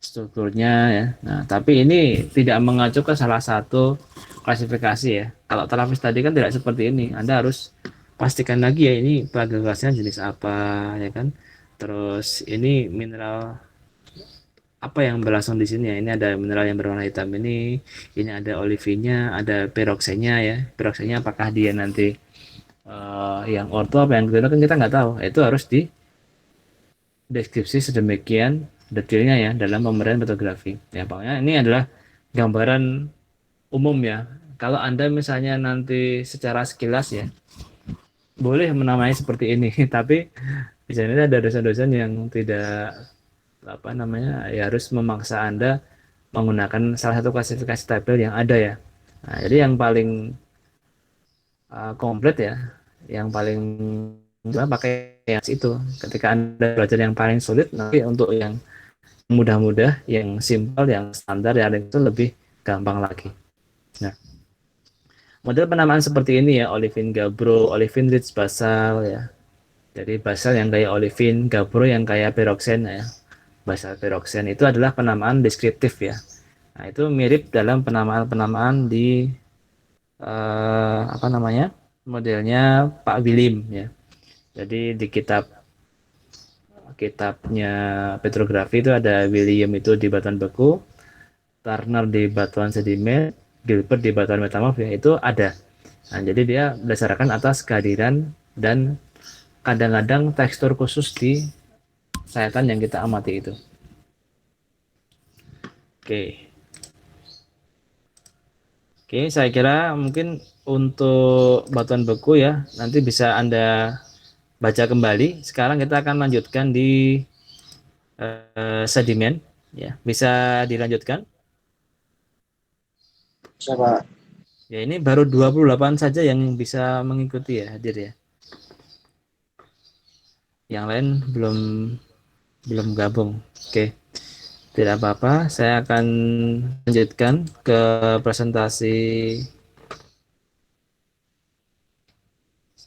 strukturnya ya. Nah, tapi ini tidak mengacu ke salah satu klasifikasi ya. Kalau terapis tadi kan tidak seperti ini. Anda harus pastikan lagi ya ini plagioklasnya jenis apa ya kan. Terus ini mineral apa yang berlangsung di sini ya. Ini ada mineral yang berwarna hitam ini ada olivinnya, ada peroksenya ya. Peroksenya apakah dia nanti yang orto apa yang kedua kan kita nggak tahu. Itu harus di deskripsi sedemikian detailnya ya dalam pemberian fotografi. Ya, pokoknya ini adalah gambaran umum ya. Kalau Anda misalnya nanti secara sekilas ya, boleh menamai seperti ini, tapi di sini ada dosen-dosen yang tidak apa namanya ya harus memaksa Anda menggunakan salah satu klasifikasi tabel yang ada ya. Nah, jadi yang paling komplit ya, yang paling pakai yang itu. Ketika Anda belajar yang paling sulit, nanti untuk yang mudah-mudah, yang simpel, yang standar, yang itu lebih gampang lagi. Nah, model penamaan seperti ini ya, olivine gabbro, olivine rich basal ya. Jadi basal yang kayak olivine, gabbro yang kayak peroksen ya. Basal peroksen itu adalah penamaan deskriptif ya. Nah, itu mirip dalam penamaan-penamaan di apa namanya? Modelnya Pak Willim ya. Jadi di kitabnya petrografi itu ada William itu di batuan beku, Turner di batuan sedimen, Gilbert di batuan metamorf ya, itu ada. Nah, jadi dia berdasarkan atas kehadiran dan kadang-kadang tekstur khusus di sayatan yang kita amati itu. Oke. Oke, saya kira mungkin untuk batuan beku ya, nanti bisa Anda baca kembali. Sekarang kita akan lanjutkan di sedimen ya. Bisa dilanjutkan? Bisa, Pak. Ya, ini baru 28 saja yang bisa mengikuti ya, hadir ya. Yang lain belum gabung. Oke. Tidak apa-apa, saya akan lanjutkan ke presentasi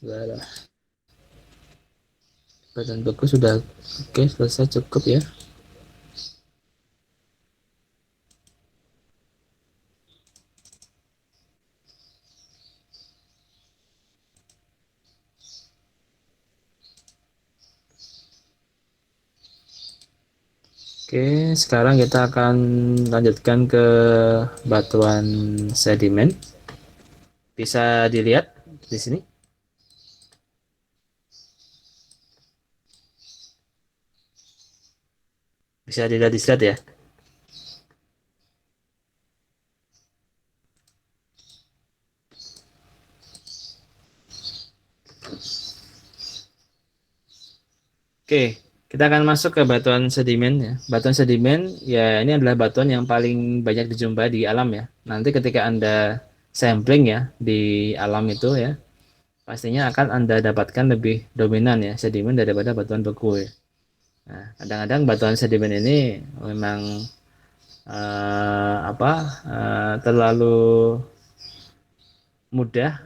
Sudah, batuan beku sudah. Oke, selesai, cukup ya. Oke, sekarang kita akan lanjutkan ke batuan sedimen. Bisa dilihat di sini. Bisa dilihat di slide ya. Oke, kita akan masuk ke batuan sedimen ya. Batuan sedimen ya, ini adalah batuan yang paling banyak dijumpai di alam ya. Nanti ketika Anda sampling ya di alam itu ya, pastinya akan Anda dapatkan lebih dominan ya sedimen daripada batuan beku ya. Nah, kadang-kadang batuan sedimen ini memang terlalu mudah,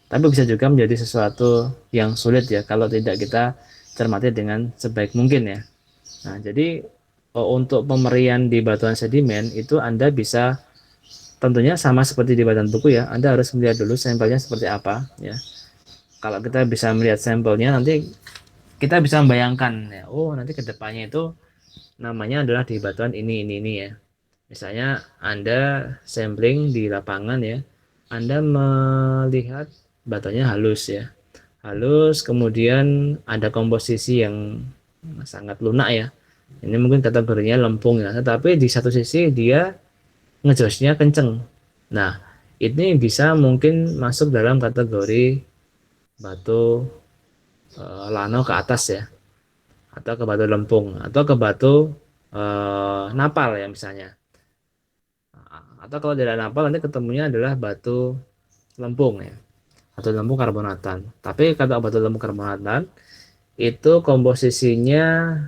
tapi bisa juga menjadi sesuatu yang sulit ya kalau tidak kita cermati dengan sebaik mungkin ya. Nah, jadi untuk pemerian di batuan sedimen itu Anda bisa tentunya sama seperti di batuan beku ya. Anda harus melihat dulu sampelnya seperti apa ya. Kalau kita bisa melihat sampelnya, nanti kita bisa membayangkan ya. Oh, nanti kedepannya itu namanya adalah di batuan ini ya. Misalnya Anda sampling di lapangan ya. Anda melihat batuannya halus ya. Halus, kemudian ada komposisi yang sangat lunak ya. Ini mungkin kategorinya lempung ya, tetapi di satu sisi dia ngejosnya kenceng. Nah, ini bisa mungkin masuk dalam kategori batu lano ke atas ya, atau ke batu lempung, atau ke batu napal ya misalnya. Atau kalau tidak napal nanti ketemunya adalah batu lempung ya, atau lempung karbonatan. Tapi kalau batu lempung karbonatan itu komposisinya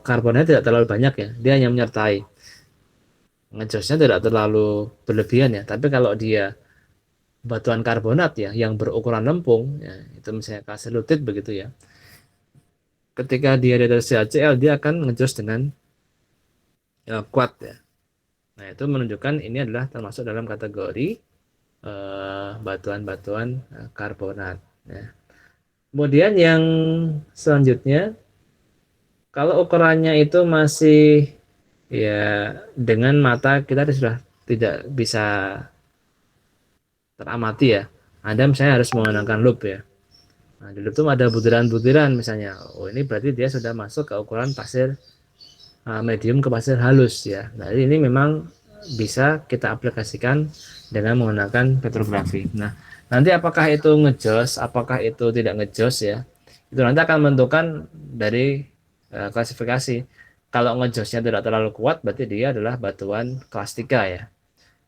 karbonnya tidak terlalu banyak ya, dia hanya menyertai, ngejosnya tidak terlalu berlebihan ya. Tapi kalau dia batuan karbonat ya yang berukuran lempung ya, itu misalnya kalsilutit begitu ya, ketika dia di atas CaCl dia akan ngejos dengan kuat ya. Nah, itu menunjukkan ini adalah termasuk dalam kategori batuan-batuan karbonat ya. Kemudian yang selanjutnya, kalau ukurannya itu masih ya dengan mata kita sudah tidak bisa teramati ya, Anda misalnya harus menggunakan loop ya. Nah, di loop itu ada butiran-butiran misalnya. Oh, ini berarti dia sudah masuk ke ukuran pasir medium ke pasir halus ya. Nah, ini memang bisa kita aplikasikan dengan menggunakan petrografi. Nah, nanti apakah itu ngejos, apakah itu tidak ngejos ya, itu nanti akan menentukan dari klasifikasi. Kalau ngejosnya tidak terlalu kuat, berarti dia adalah batuan kelas 3 ya.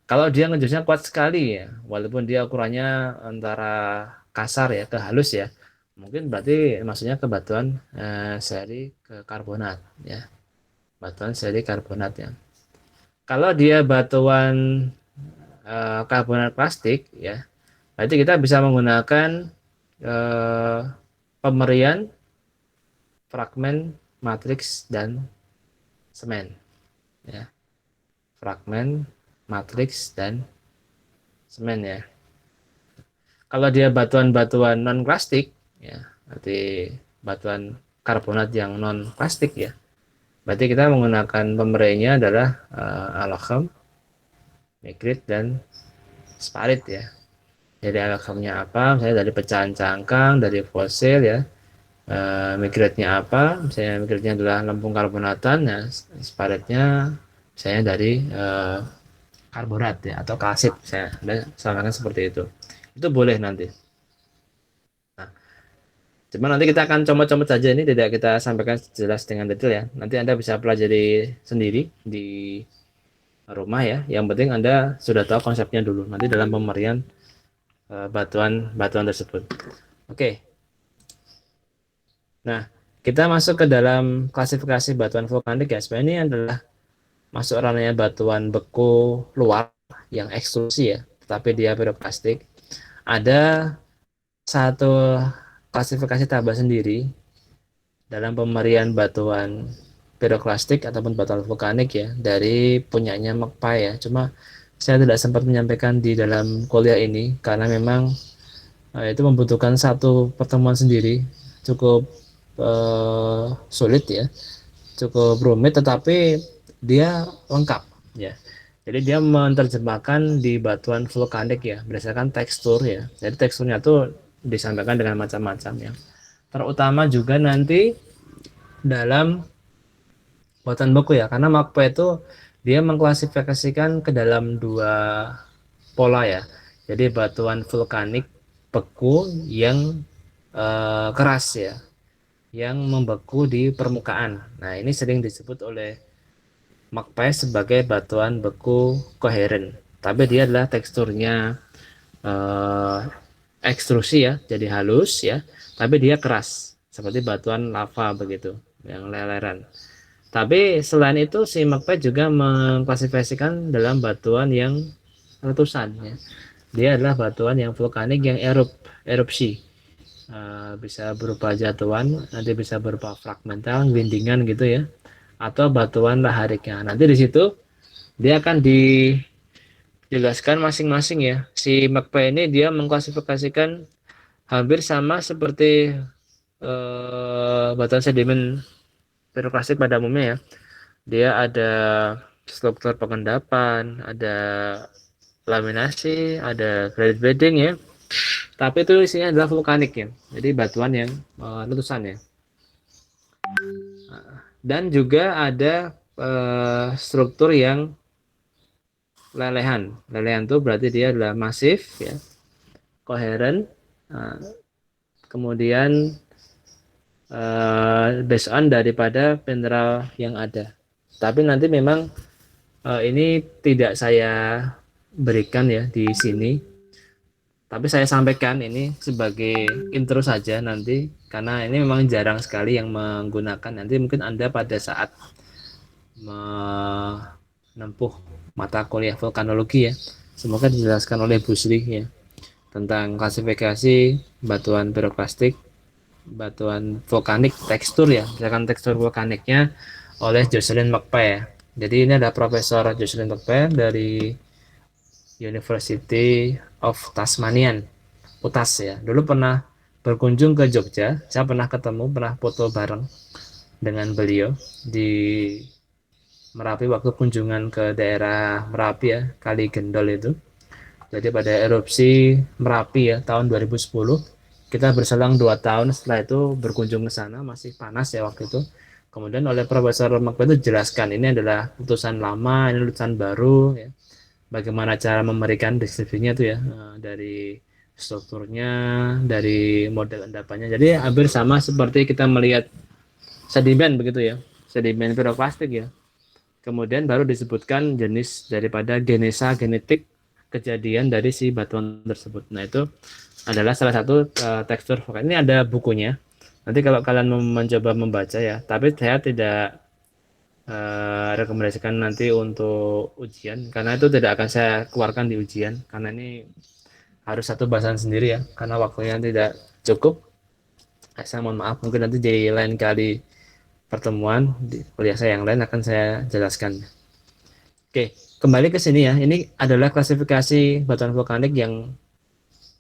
Kalau dia ngejosnya kuat sekali ya, walaupun dia ukurannya antara kasar ya ke halus ya, mungkin berarti maksudnya ke batuan seri ke karbonat ya, batuan seri karbonat ya. Kalau dia batuan karbonat plastik ya, berarti kita bisa menggunakan eh, pemerian fragmen matriks dan semen ya, fragmen matriks dan semen ya. Kalau dia batuan-batuan non plastik ya, berarti batuan karbonat yang non plastik ya, berarti kita menggunakan pemeriannya adalah alkalem, nitrit dan sparit ya. Jadi alkalemnya apa? Misalnya dari pecahan cangkang, dari fosil ya. Migratnya apa? Misalnya migratnya adalah lempung karbonatan ya, sparitnya misalnya dari karbonat ya atau kalsit, saya sampaikan seperti itu. Itu boleh nanti. Nah, cuma nanti kita akan comot-comot saja, ini tidak kita sampaikan jelas dengan detail ya. Nanti Anda bisa pelajari sendiri di rumah ya. Yang penting Anda sudah tahu konsepnya dulu. Nanti dalam pemerian batuan-batuan tersebut. Oke. Nah, kita masuk ke dalam klasifikasi batuan vulkanik ya. Sebenarnya ini adalah masuk ranahnya batuan beku luar yang ekstrusi ya, tetapi dia piroklastik. Ada satu klasifikasi tabah sendiri dalam pemberian batuan piroklastik ataupun batuan vulkanik ya dari punyanya MACPAI ya. Cuma saya tidak sempat menyampaikan di dalam kuliah ini karena memang itu membutuhkan satu pertemuan sendiri, cukup sulit ya, cukup rumit, tetapi dia lengkap ya. Jadi dia menerjemahkan di batuan vulkanik ya berdasarkan tekstur ya. Jadi teksturnya tuh disampaikan dengan macam-macam ya. Terutama juga nanti dalam batuan beku ya, karena MACPA itu dia mengklasifikasikan ke dalam dua pola ya. Jadi batuan vulkanik beku yang keras ya, yang membeku di permukaan. Nah, ini sering disebut oleh MACPA sebagai batuan beku koheren. Tapi dia adalah teksturnya eh, ekstrusi ya, jadi halus ya, tapi dia keras seperti batuan lava begitu, yang leleran. Tapi selain itu si MACPA juga mengklasifikasikan dalam batuan yang letusan ya. Dia adalah batuan yang vulkanik yang erupsi. Bisa berupa jatuhan, nanti bisa berupa fragmental, gelindingan gitu ya, atau batuan lahariknya. Nanti di situ dia akan dijelaskan masing-masing ya. Si MACPA ini dia mengklasifikasikan hampir sama seperti batuan sedimen piroklastik pada umumnya ya. Dia ada struktur pengendapan, ada laminasi, ada graded bedding ya. Tapi itu isinya adalah vulkanik ya. Jadi batuan yang letusan ya. Dan juga ada struktur yang lelehan. Lelehan itu berarti dia adalah masif ya, koheren. Kemudian based on daripada mineral yang ada. Tapi nanti memang ini tidak saya berikan ya di sini. Tapi saya sampaikan ini sebagai intro saja nanti karena ini memang jarang sekali yang menggunakan. Nanti mungkin Anda pada saat menempuh mata kuliah vulkanologi ya, semoga dijelaskan oleh Bu Sri ya tentang klasifikasi batuan piroklastik, batuan vulkanik, tekstur ya, misalkan tekstur vulkaniknya oleh Jocelyn MACPA ya. Jadi ini ada Profesor Jocelyn MACPA dari University of Tasmanian, UTAS ya. Dulu pernah berkunjung ke Jogja, saya pernah ketemu, pernah foto bareng dengan beliau di Merapi waktu kunjungan ke daerah Merapi ya, Kali Gendol itu. Jadi pada erupsi Merapi ya tahun 2010, kita berselang 2 tahun setelah itu berkunjung ke sana, masih panas ya waktu itu. Kemudian oleh Profesor MACPA itu jelaskan ini adalah letusan lama, ini letusan baru ya. Bagaimana cara memberikan deskripsinya tuh ya, dari strukturnya, dari model endapannya. Jadi hampir sama seperti kita melihat sedimen begitu ya, sedimen piroklastik ya. Kemudian baru disebutkan jenis daripada genesa genetik kejadian dari si batuan tersebut. Nah itu adalah salah satu tekstur vulkanik. Ini ada bukunya. Nanti kalau kalian mencoba membaca ya, tapi saya tidak rekomendasikan nanti untuk ujian karena itu tidak akan saya keluarkan di ujian karena ini harus satu bahasan sendiri ya karena waktunya tidak cukup. Saya mohon maaf, mungkin nanti di lain kali pertemuan di kuliah saya yang lain akan saya jelaskan. Oke, kembali ke sini ya. Ini adalah klasifikasi batuan vulkanik yang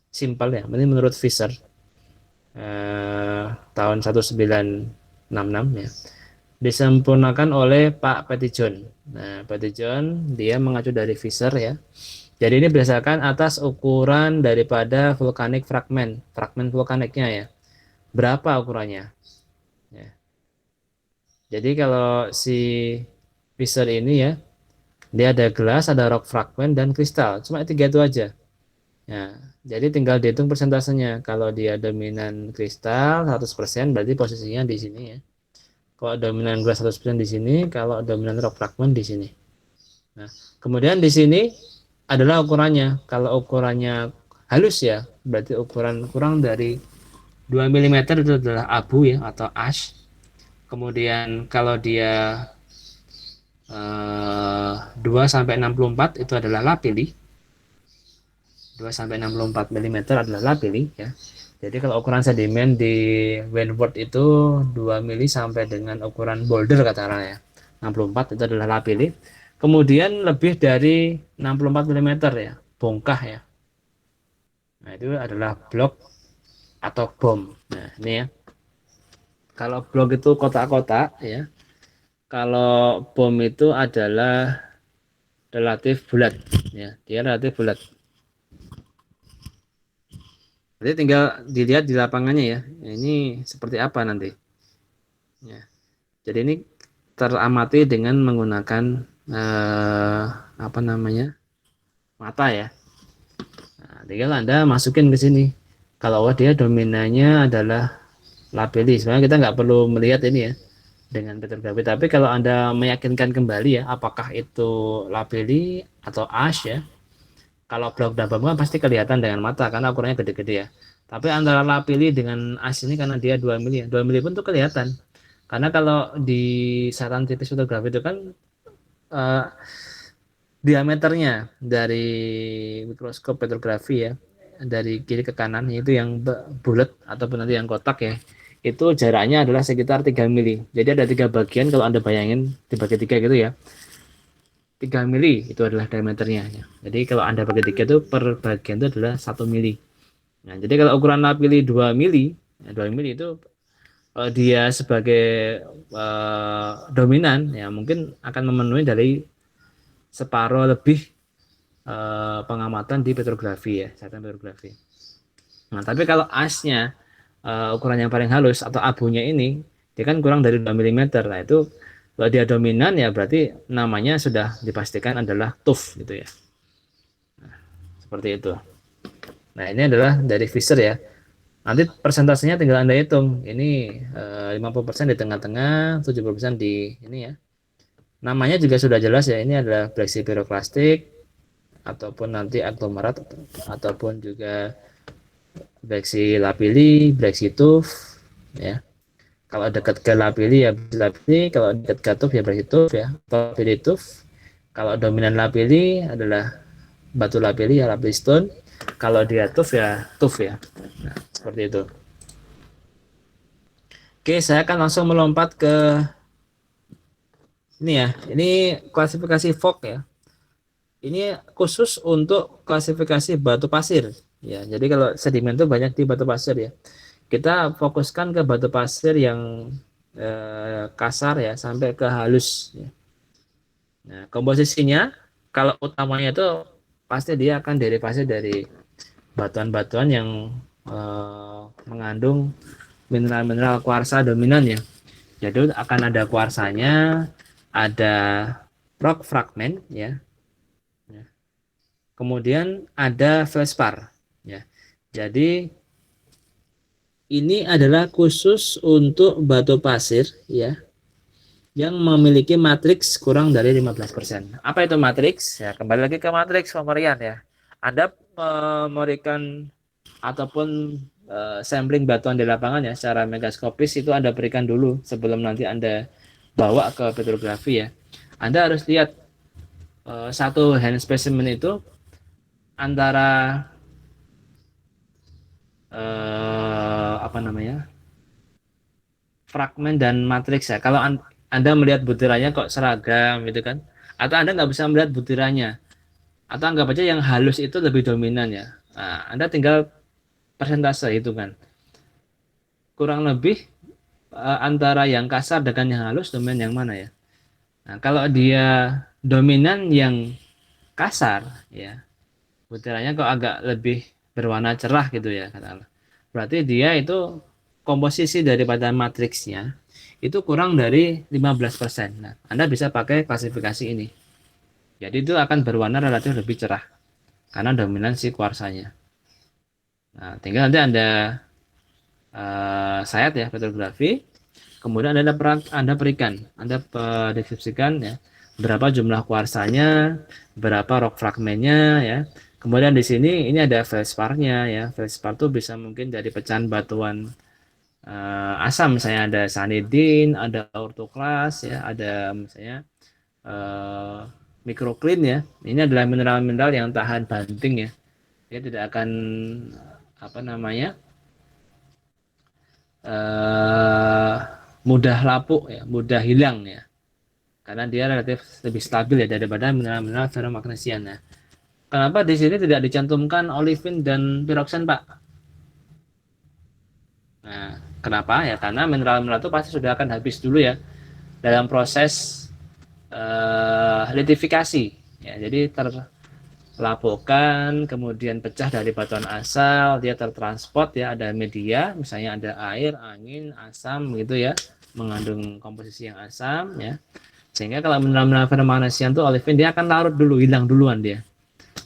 simpel ya. Ini menurut Fisher tahun 1966 ya. Disempurnakan oleh Pak Pettyjohn. Nah, Pettyjohn dia mengacu dari Fisher ya. Jadi ini berdasarkan atas ukuran daripada vulkanik fragmen vulkaniknya ya. Berapa ukurannya? Ya. Jadi kalau si Fisher ini ya, dia ada gelas, ada rock fragment dan kristal. Cuma tiga itu aja. Ya, jadi tinggal dihitung persentasenya. Kalau dia dominan kristal 100% berarti posisinya di sini ya. Kalau dominan gelas 100% di sini, kalau dominan rock fragment di sini. Nah, kemudian di sini adalah ukurannya. Kalau ukurannya halus ya, berarti ukuran kurang dari 2 mm itu adalah abu ya atau ash. Kemudian kalau dia 2 sampai 64 itu adalah lapilli. 2 sampai 64 mm adalah lapilli ya. Jadi kalau ukuran sedimen di Wentworth itu 2 mili sampai dengan ukuran boulder katakanlah ya. 64 itu adalah lapili. Kemudian lebih dari 64 milimeter ya, bongkah ya. Nah, itu adalah blok atau bom. Nah, ini ya. Kalau blok itu kotak-kotak ya. Kalau bom itu adalah relatif bulat ya. Dia relatif bulat. Jadi tinggal dilihat di lapangannya ya. Ini seperti apa nanti. Ya. Jadi ini teramati dengan menggunakan eh, apa namanya mata ya. Nah, tinggal Anda masukin ke sini. Kalau dia dominannya adalah labeli, sebenarnya kita nggak perlu melihat ini ya dengan petrografi. Tapi kalau Anda meyakinkan kembali ya, apakah itu labeli atau ash ya. Kalau blok dan bambu kan pasti kelihatan dengan mata karena ukurannya gede-gede ya. Tapi antara lapili dengan as ini karena dia 2 mili ya. 2 mili pun tuh kelihatan. Karena kalau di saran tipis fotografi itu kan eh, diameternya dari mikroskop petrografi ya, dari kiri ke kanan itu yang bulat ataupun nanti yang kotak ya. Itu jaraknya adalah sekitar 3 mili. Jadi ada 3 bagian kalau Anda bayangin dibagi 3 gitu ya. 3 mili itu adalah diameternya ya. Jadi kalau Anda bagi 3 itu per bagian itu adalah 1 mili. Nah, jadi kalau ukuran lapili 2 mili, ya 2 mili itu dia sebagai dominan ya mungkin akan memenuhi dari separuh lebih pengamatan di petrografi ya, catatan petrografi. Nah, tapi kalau asnya ukuran yang paling halus atau abunya ini dia kan kurang dari 2 milimeter. Nah, itu kalau dia dominan ya berarti namanya sudah dipastikan adalah TUF gitu ya. Seperti itu. Nah, ini adalah dari Fisher ya. Nanti persentasenya tinggal Anda hitung. Ini 50% di tengah-tengah, 70% di ini ya. Namanya juga sudah jelas ya. Ini adalah Black Pyroclastic ataupun nanti aglomerat ataupun juga Black Lapilli, Black Tuf ya. Kalau dekat ke Lapilli ya Lapilli, kalau dekat ke Tuf ya Black Tuf ya. Lapilli Tuf. Kalau dominan Lapilli adalah batu Lapilli ya Lapilli Stone. Kalau dia Tuf ya. Nah, seperti itu. Oke, saya akan langsung melompat ke ini ya. Ini klasifikasi Vogt ya. Ini khusus untuk klasifikasi batu pasir. Ya, jadi kalau sedimen itu banyak di batu pasir ya. Kita fokuskan ke batu pasir yang kasar ya sampai ke halus. Ya. Nah, komposisinya kalau utamanya itu pasti dia akan derivasi dari batuan-batuan yang mengandung mineral-mineral kuarsa dominan ya. Jadi akan ada kuarsanya, ada rock fragment ya. Kemudian ada feldspar ya. Jadi ini adalah khusus untuk batu pasir ya yang memiliki matriks kurang dari 15%. Apa itu matriks? Ya, kembali lagi ke matriks pemerian ya. Anda memberikan ataupun sampling batuan di lapangan ya secara megaskopis itu Anda berikan dulu sebelum nanti Anda bawa ke petrografi ya. Anda harus lihat satu hand specimen itu antara apa namanya fragmen dan matriks ya. Kalau Anda melihat butirannya kok seragam gitu kan, atau Anda nggak bisa melihat butirannya, atau anggap aja yang halus itu lebih dominan ya. Nah, Anda tinggal persentase itu kan. Kurang lebih antara yang kasar dengan yang halus dominan yang mana ya. Nah, kalau dia dominan yang kasar ya, butirannya kok agak lebih berwarna cerah gitu ya katakanlah. Berarti dia itu komposisi daripada matriksnya itu kurang dari 15%. Nah, Anda bisa pakai klasifikasi ini. Jadi itu akan berwarna relatif lebih cerah karena dominan si kuarsanya. Nah, tinggal nanti Anda sayat ya petrografi, kemudian Anda berikan, Anda deskripsikan ya berapa jumlah kuarsanya, berapa rock fragmennya ya. Kemudian di sini ini ada feldsparnya ya. Feldspar itu bisa mungkin dari pecahan batuan asam misalnya ada sanidin, ada orthoklas ya, ada misalnya microclean ya. Ini adalah mineral-mineral yang tahan banting ya. Dia tidak akan apa namanya mudah lapuk ya, mudah hilang ya. Karena dia relatif lebih stabil ya daripada mineral-mineral ferromagnesian. Nah, kenapa di sini tidak dicantumkan olivin dan piroksen, Pak? Nah, kenapa? Ya karena mineral-mineral itu pasti sudah akan habis dulu ya dalam proses litifikasi. Ya, jadi terlapukan, kemudian pecah dari batuan asal, dia tertransport ya, ada media, misalnya ada air, angin, asam gitu ya, mengandung komposisi yang asam ya. Sehingga kalau mineral-mineral ferromagnesian itu olivin dia akan larut dulu, hilang duluan dia.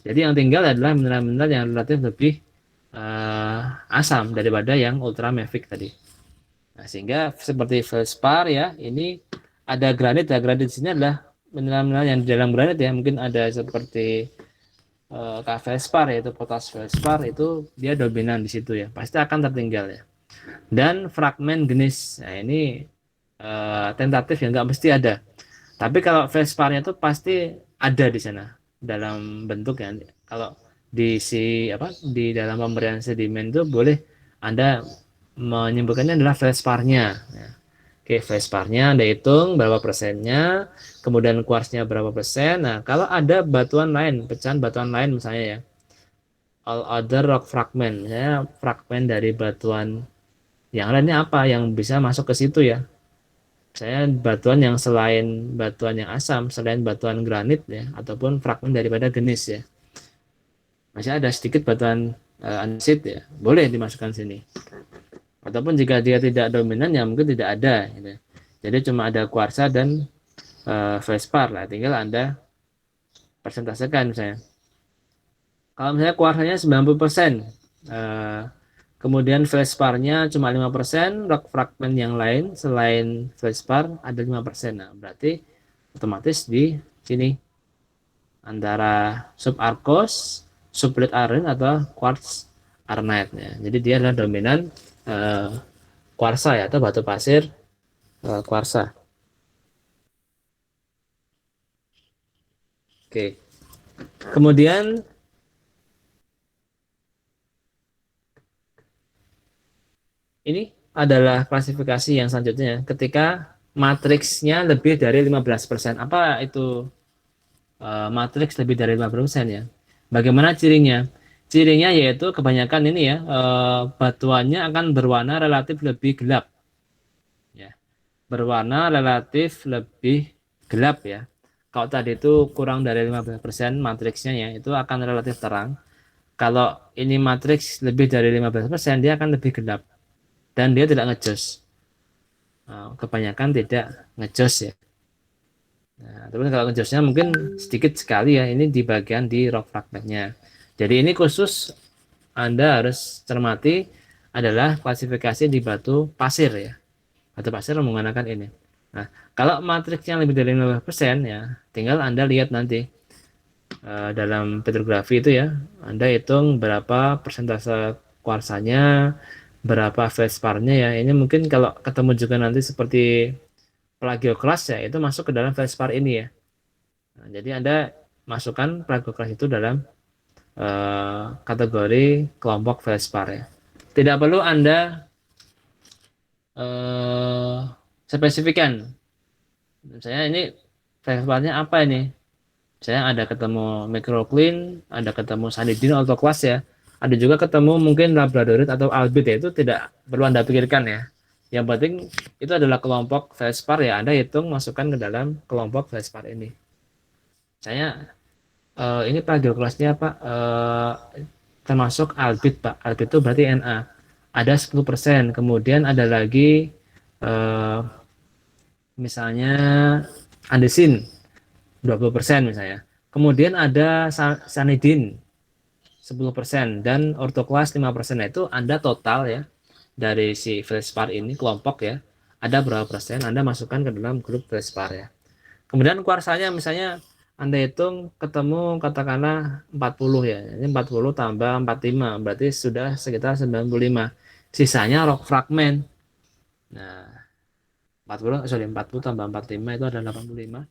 Jadi yang tinggal adalah mineral-mineral yang relatif lebih asam daripada yang ultramafic tadi. Nah, sehingga seperti feldspar ya, ini ada granit ya, granit di sini adalah mineral-mineral yang di dalam granit ya, mungkin ada seperti feldspar yaitu potas feldspar itu dia dominan di situ ya, pasti akan tertinggal ya. Dan fragmen gneiss, nah ini tentatif ya, nggak mesti ada. Tapi kalau Vesparnya itu pasti ada di sana dalam bentuk ya. Kalau di dalam pemberian sedimen itu boleh Anda menyebutkannya adalah Vesparnya. Ya. Oke, Vesparnya Anda hitung berapa persennya, kemudian kuarsnya berapa persen. Nah, kalau ada batuan lain, pecahan batuan lain misalnya ya, all other rock fragment, misalnya fragmen dari batuan yang lainnya apa yang bisa masuk ke situ ya. Saya batuan yang selain batuan yang asam, selain batuan granit ya, ataupun fragmen daripada gneiss ya. Masih ada sedikit batuan andesit ya, boleh dimasukkan sini. Ataupun jika dia tidak dominan ya mungkin tidak ada. Gitu. Jadi cuma ada kuarsa dan feldspar lah, tinggal Anda persentasekan misalnya. Kalau misalnya kuarsanya 90%, kemudian feldsparnya cuma 5%, rock fragment yang lain selain feldspar ada 5%. Nah, berarti otomatis di sini antara subarkos, sublit iron atau quartz arnite ya. Jadi dia adalah dominan kuarsa ya atau batu pasir kuarsa. Oke. Kemudian ini adalah klasifikasi yang selanjutnya ketika matriksnya lebih dari 15%. Apa itu matriks lebih dari 15% ya? Bagaimana cirinya? Cirinya yaitu kebanyakan ini ya batuannya akan berwarna relatif lebih gelap. Ya. Berwarna relatif lebih gelap ya. Kalau tadi itu kurang dari 15% matriksnya ya, itu akan relatif terang. Kalau ini matriks lebih dari 15%, dia akan lebih gelap dan dia tidak ngejos. Kebanyakan tidak ngejos ya. Nah, tapi kalau ngejosnya mungkin sedikit sekali ya, ini di bagian di rock fragmentnya. Jadi ini khusus Anda harus cermati adalah klasifikasi di batu pasir ya. Batu pasir menggunakan ini. Nah, kalau matriksnya lebih dari 15% ya, tinggal Anda lihat nanti dalam petrografi itu ya, Anda hitung berapa persentase kuarsanya, berapa feldsparnya ya. Ini mungkin kalau ketemu juga nanti seperti plagioklas ya, itu masuk ke dalam feldspar ini ya. Nah, jadi Anda masukkan plagioklas itu dalam kategori kelompok feldspar ya. Tidak perlu Anda spesifikan. Misalnya ini felsparnya apa ini? Saya ada ketemu microclean, ada ketemu sanidin autoclass ya. Ada juga ketemu mungkin labradorite atau albit ya, itu tidak perlu Anda pikirkan ya. Yang penting itu adalah kelompok feldspar ya, Anda hitung masukkan ke dalam kelompok feldspar ini. Saya ini plagioklasnya Pak termasuk albit Pak. Albit itu berarti Na. Ada 10%, kemudian ada lagi misalnya andesin 20% misalnya. Kemudian ada sanidin 10% dan ortoklas 5%. Nah, itu Anda total ya dari si feldspar ini kelompok ya. Ada berapa persen Anda masukkan ke dalam grup feldspar ya. Kemudian kuarsanya misalnya Anda hitung ketemu katakanlah 40 ya. Ini 40 tambah 45 berarti sudah sekitar 95. Sisanya rock fragment. Nah, 40 tambah 45 itu adalah 85.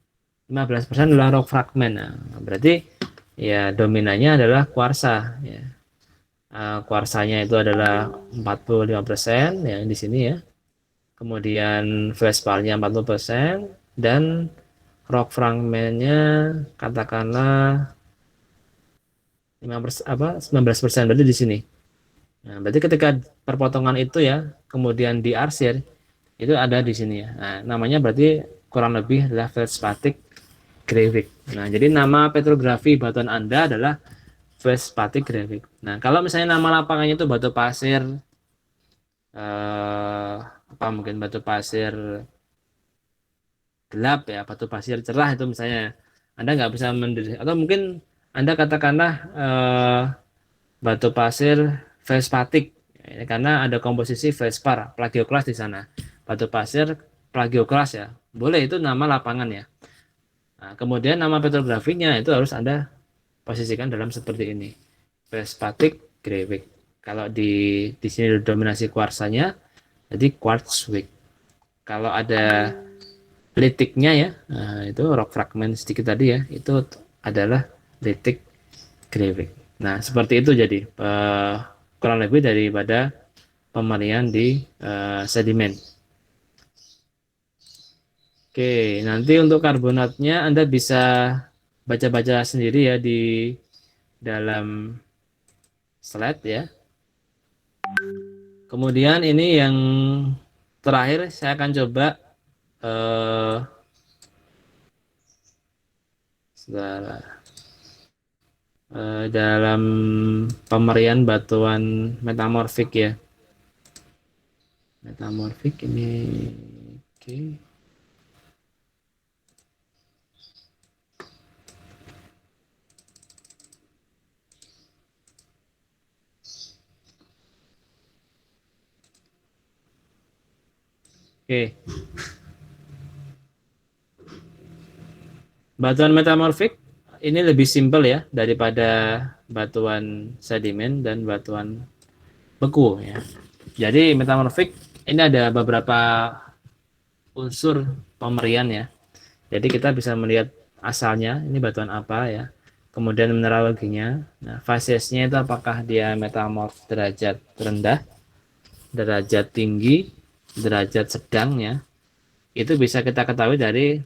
15% adalah rock fragment. Nah, berarti ya dominannya adalah kuarsa ya. kuarsanya itu adalah 45% ya di sini ya. Kemudian feldspatnya 40% dan rock fragmentnya katakanlah 5% apa 19% berarti di sini. Nah, berarti ketika perpotongan itu ya, kemudian diarsir itu ada di sini ya. Nah, namanya berarti kurang lebih adalah feldspathik gravik. Nah, jadi nama petrografi batuan Anda adalah feldspathik gravik. Nah, kalau misalnya nama lapangannya itu batu pasir apa mungkin batu pasir gelap ya, batu pasir cerah itu misalnya Anda nggak bisa mendeteksi atau mungkin Anda katakanlah batu pasir feldspathik ya, karena ada komposisi feldspar plagioklas di sana. Batu pasir plagioklas ya. Boleh itu nama lapangan ya. Nah, kemudian nama petrografinya itu harus Anda posisikan dalam seperti ini. Feldspathic Gravik. Kalau di sini dominasi kuarsanya jadi quartzwick. Kalau ada litiknya ya, nah, itu rock fragment sedikit tadi ya, itu adalah litik Gravik. Nah, seperti itu jadi kurang lebih daripada pemarian di sedimen. Oke, nanti untuk karbonatnya Anda bisa baca-baca sendiri ya di dalam slide ya. Kemudian ini yang terakhir saya akan coba eh, dalam pemerian batuan metamorfik ya. Metamorfik ini oke. Oke. Batuan metamorfik ini lebih simpel ya daripada batuan sedimen dan batuan beku ya. Jadi metamorfik ini ada beberapa unsur pemerian ya. Jadi kita bisa melihat asalnya ini batuan apa ya. Kemudian mineraloginya. Nah, fasesnya itu apakah dia metamorf derajat rendah, derajat tinggi, derajat sedangnya. Itu bisa kita ketahui dari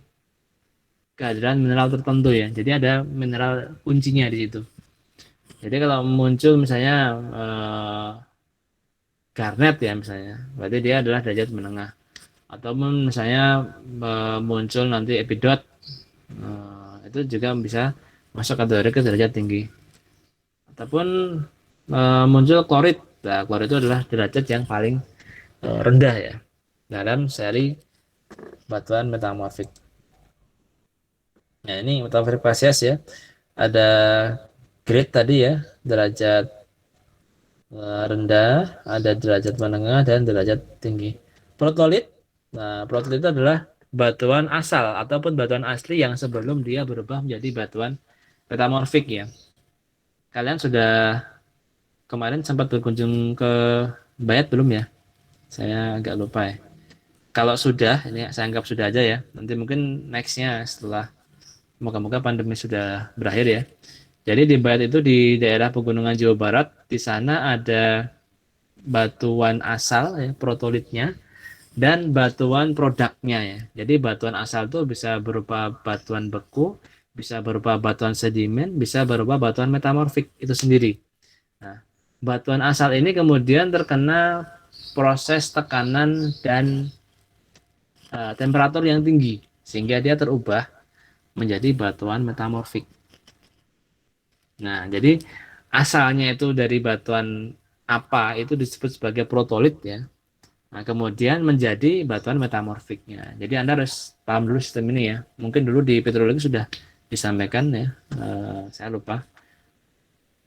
kehadiran mineral tertentu ya. Jadi ada mineral kuncinya di situ. Jadi kalau muncul misalnya garnet ya misalnya, berarti dia adalah derajat menengah. Ataupun misalnya muncul nanti epidot, itu juga bisa masuk kategori ke derajat tinggi. Ataupun muncul klorid. Nah, klorid itu adalah derajat yang paling rendah ya dalam seri batuan metamorfik. Nah, ini metamorfik spesies ya. Ada grade tadi ya, derajat rendah, ada derajat menengah dan derajat tinggi. Protolit. Nah, protolit itu adalah batuan asal ataupun batuan asli yang sebelum dia berubah menjadi batuan metamorfik ya. Kalian sudah kemarin sempat berkunjung ke Bayat belum ya? Saya agak lupa ya. Kalau sudah, ini saya anggap sudah aja ya. Nanti mungkin nextnya setelah moga-moga pandemi sudah berakhir ya. Jadi di Bayat itu di daerah pegunungan Jawa Barat, di sana ada batuan asal ya, protolitnya dan batuan produknya ya. Jadi batuan asal itu bisa berupa batuan beku, bisa berupa batuan sedimen, bisa berupa batuan metamorfik itu sendiri. Nah, batuan asal ini kemudian terkena proses tekanan dan temperatur yang tinggi sehingga dia terubah menjadi batuan metamorfik. Nah, jadi asalnya itu dari batuan apa itu disebut sebagai protolit ya. Nah, kemudian menjadi batuan metamorfiknya. Jadi Anda harus paham dulu sistem ini ya. Mungkin dulu di petrologi sudah disampaikan ya. Saya lupa.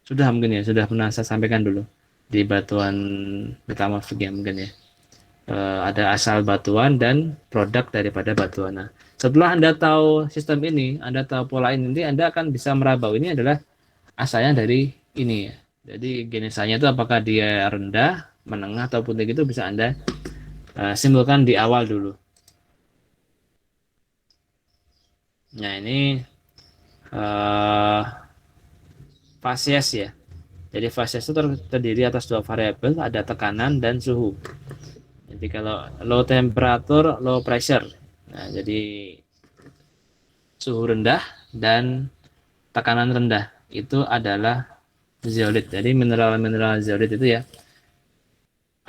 Sudah mungkin ya, sudah pernah saya sampaikan dulu di batuan metamorfik ya mungkin ya. Ada asal batuan dan produk daripada batuan. Nah, setelah Anda tahu sistem ini, Anda tahu pola ini, Anda akan bisa meraba ini adalah asalnya dari ini ya. Jadi genesanya itu apakah dia rendah, menengah ataupun tinggi itu bisa Anda simpulkan di awal dulu. Nah ini uh, fasies ya. Jadi fase itu terdiri atas dua variabel, ada tekanan dan suhu. Jadi kalau low temperature, low pressure. Nah, jadi suhu rendah dan tekanan rendah itu adalah zeolit. Jadi mineral-mineral zeolit itu ya.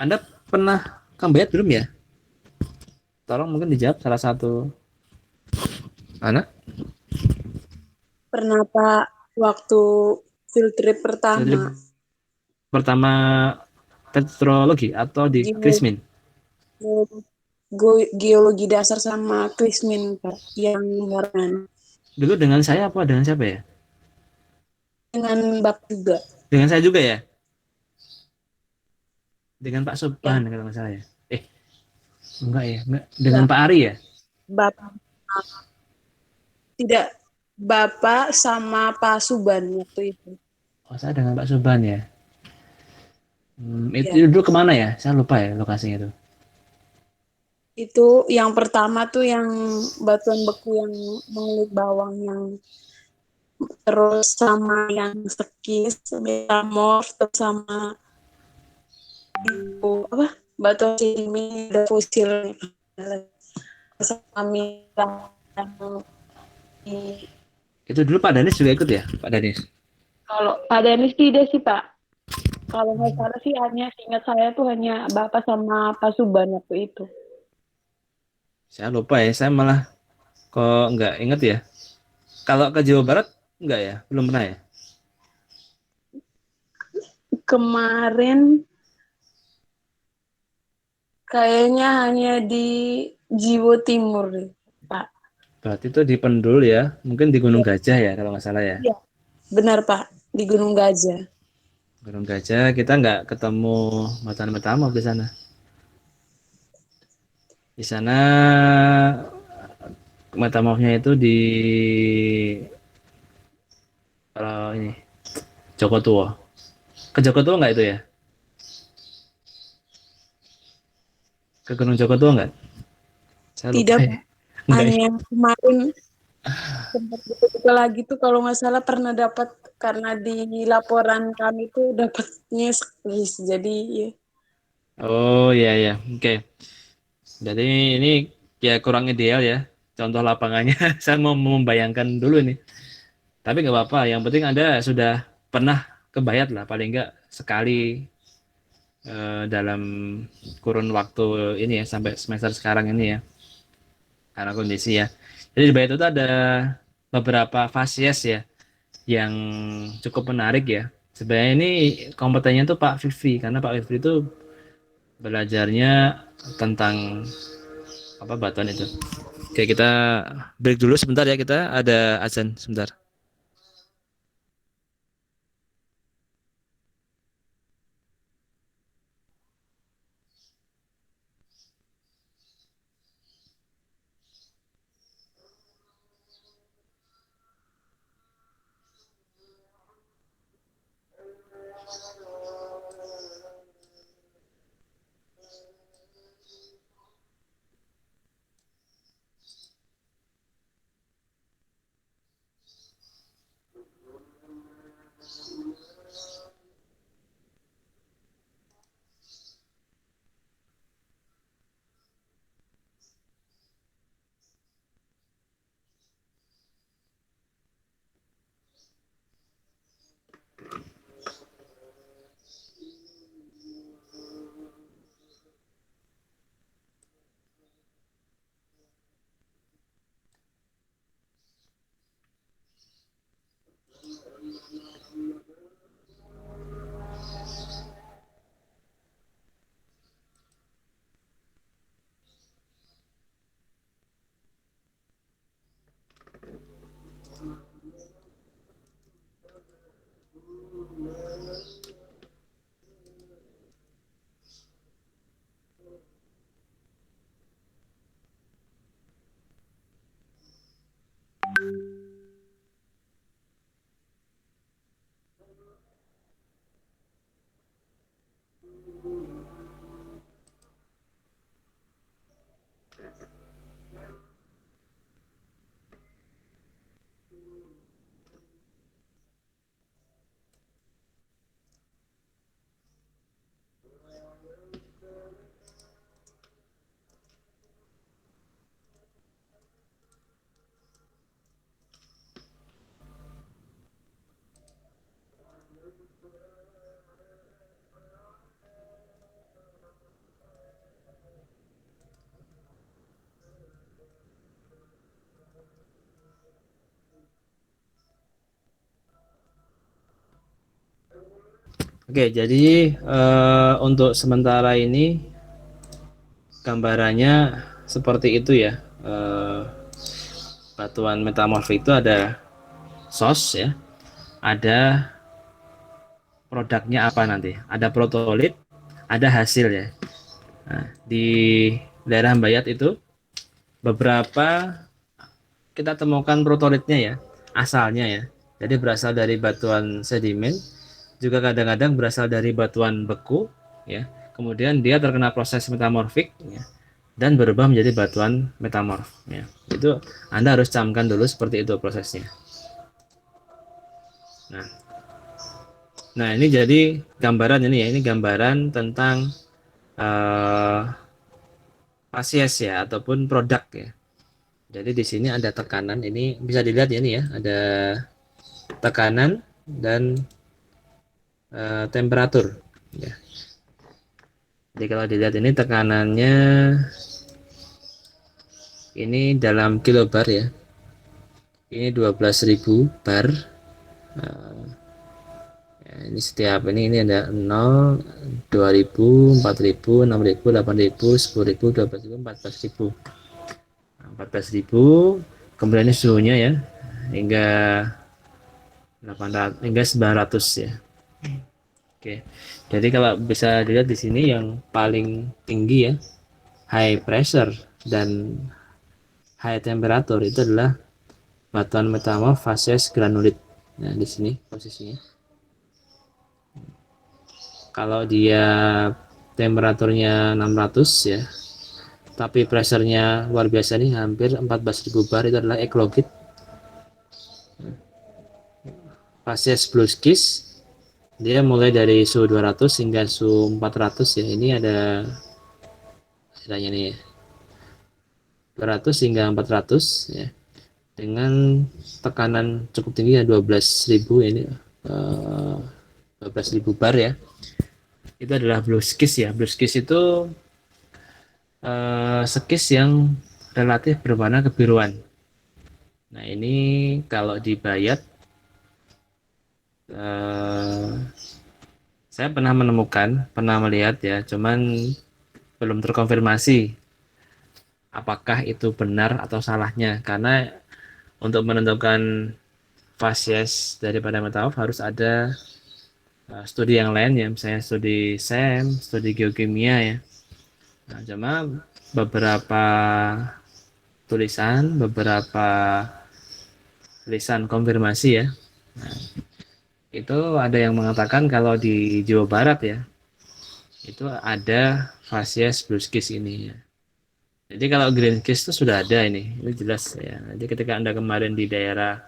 Anda pernah kambayat belum ya? Tolong mungkin dijawab salah satu anak. Pernah Pak, waktu field trip Field pertama trip pertama petrologi atau di geo- Krismin. geologi dasar sama Krismin Pak, yang barengan Dulu dengan saya apa dengan siapa ya? dengan Bapak juga. Dengan saya juga ya. Dengan Pak Ya, Subhan kalau nggak salah ya. Eh, enggak ya. Enggak. Dengan ya, Pak Ari ya. Bapak tidak, Bapak sama Pak Suban waktu itu. Oh, saya dengan Pak Subhan ya. Itu Ya, dulu kemana ya? Saya lupa ya lokasinya itu. itu yang pertama tuh yang batuan beku yang mengulik bawang yang terus sama yang sekis, metamorf, terus sama itu apa batuan cimi ada fosil sama mineral yang di Itu dulu Pak Danis juga ikut ya, Pak Danis. Kalau Pak Denis tidak sih Pak. Kalau nggak salah sih hanya seingat saya tuh hanya Bapak sama Pak Suban waktu itu. Saya lupa ya. Saya malah kok nggak inget ya. Kalau ke Jawa Barat nggak ya? Belum pernah ya? kemarin kayaknya hanya di Jiwo Timur deh, Pak. Berarti itu di Pendul ya. Mungkin di Gunung Iya, Gajah ya kalau nggak salah ya. iya, benar Pak, di Gunung Gajah. Gunung Gajah kita nggak ketemu Matan Metamor di sana. Di sana metamorfnya itu di kalau ini Joko Tua. Ke Joko Tua nggak itu ya? Ke Gunung Joko Tua nggak? Saya lupa Tidak ya. Pak, Enggak ya. hanya yang kemarin sempat buka lagi tuh kalau nggak salah pernah dapat karena di laporan kami tuh dapatnya sekis. Jadi ya, Oh iya ya. Oke. Jadi ini ya kurang ideal ya. Contoh lapangannya saya mau membayangkan dulu nih. Tapi nggak apa-apa. Yang penting Anda sudah pernah kebayat lah paling nggak sekali dalam kurun waktu ini ya sampai semester sekarang ini ya. Karena kondisi ya. Jadi di Bayat itu ada beberapa fasies ya yang cukup menarik ya. Sebenarnya ini kompetennya tuh Pak Vivi karena Pak Vivi itu belajarnya tentang apa batuan itu. Oke, kita break dulu sebentar ya, kita ada azan sebentar. Oke, jadi untuk sementara ini gambarannya seperti itu ya. Batuan metamorf itu ada source ya, ada produknya apa nanti, ada protolit, ada hasil ya. Nah, di daerah Bayat itu beberapa kita temukan protolitnya ya, asalnya ya. Jadi berasal dari batuan sedimen, juga kadang-kadang berasal dari batuan beku ya. Kemudian dia terkena proses metamorfik ya, dan berubah menjadi batuan metamorf ya. Itu Anda harus camkan dulu seperti itu prosesnya. Nah, nah ini jadi gambaran ini ya, ini gambaran tentang spesies ya ataupun produk ya. Jadi di sini ada tekanan, ini bisa dilihat ya, ini ya, ada tekanan dan temperatur ya. Jadi kalau dilihat ini tekanannya ini dalam kilobar ya. Ini 12.000 bar. Ya, ini setiap ini ada 0, 2000, 4000, 6000, 8000, 10.000, 12.000, 14.000. 14.000. Kemudian ini suhunya ya hingga 800 hingga 900 ya. Oke. Jadi kalau bisa dilihat di sini yang paling tinggi ya, high pressure dan high temperature itu adalah batuan metamorf fases granulit. Nah, di sini posisinya. Kalau dia temperaturnya 600 ya, tapi pressure-nya luar biasa nih, hampir 14.000 bar, itu adalah eklogit. Fases blueskis dia mulai dari suhu 200 hingga suhu 400 ya. Ini ada istilahnya nih ya, 200 hingga 400 ya, dengan tekanan cukup tinggi ya, 12.000 ya, ini 12.000 bar ya. Itu adalah blueskis ya. Blueskis itu skis yang relatif berwarna kebiruan. Nah ini kalau di Bayat saya pernah menemukan, pernah melihat ya, cuman belum terkonfirmasi apakah itu benar atau salahnya, karena untuk menentukan fasies daripada metamorf harus ada studi yang lain ya, misalnya studi SEM, studi geokimia ya. Nah, cuma beberapa tulisan, beberapa tulisan konfirmasi ya, nah, itu ada yang mengatakan kalau di Jawa Barat ya, itu ada fasies blueskis ini ya. Jadi kalau green kiss itu sudah ada ini jelas ya. Jadi ketika Anda kemarin di daerah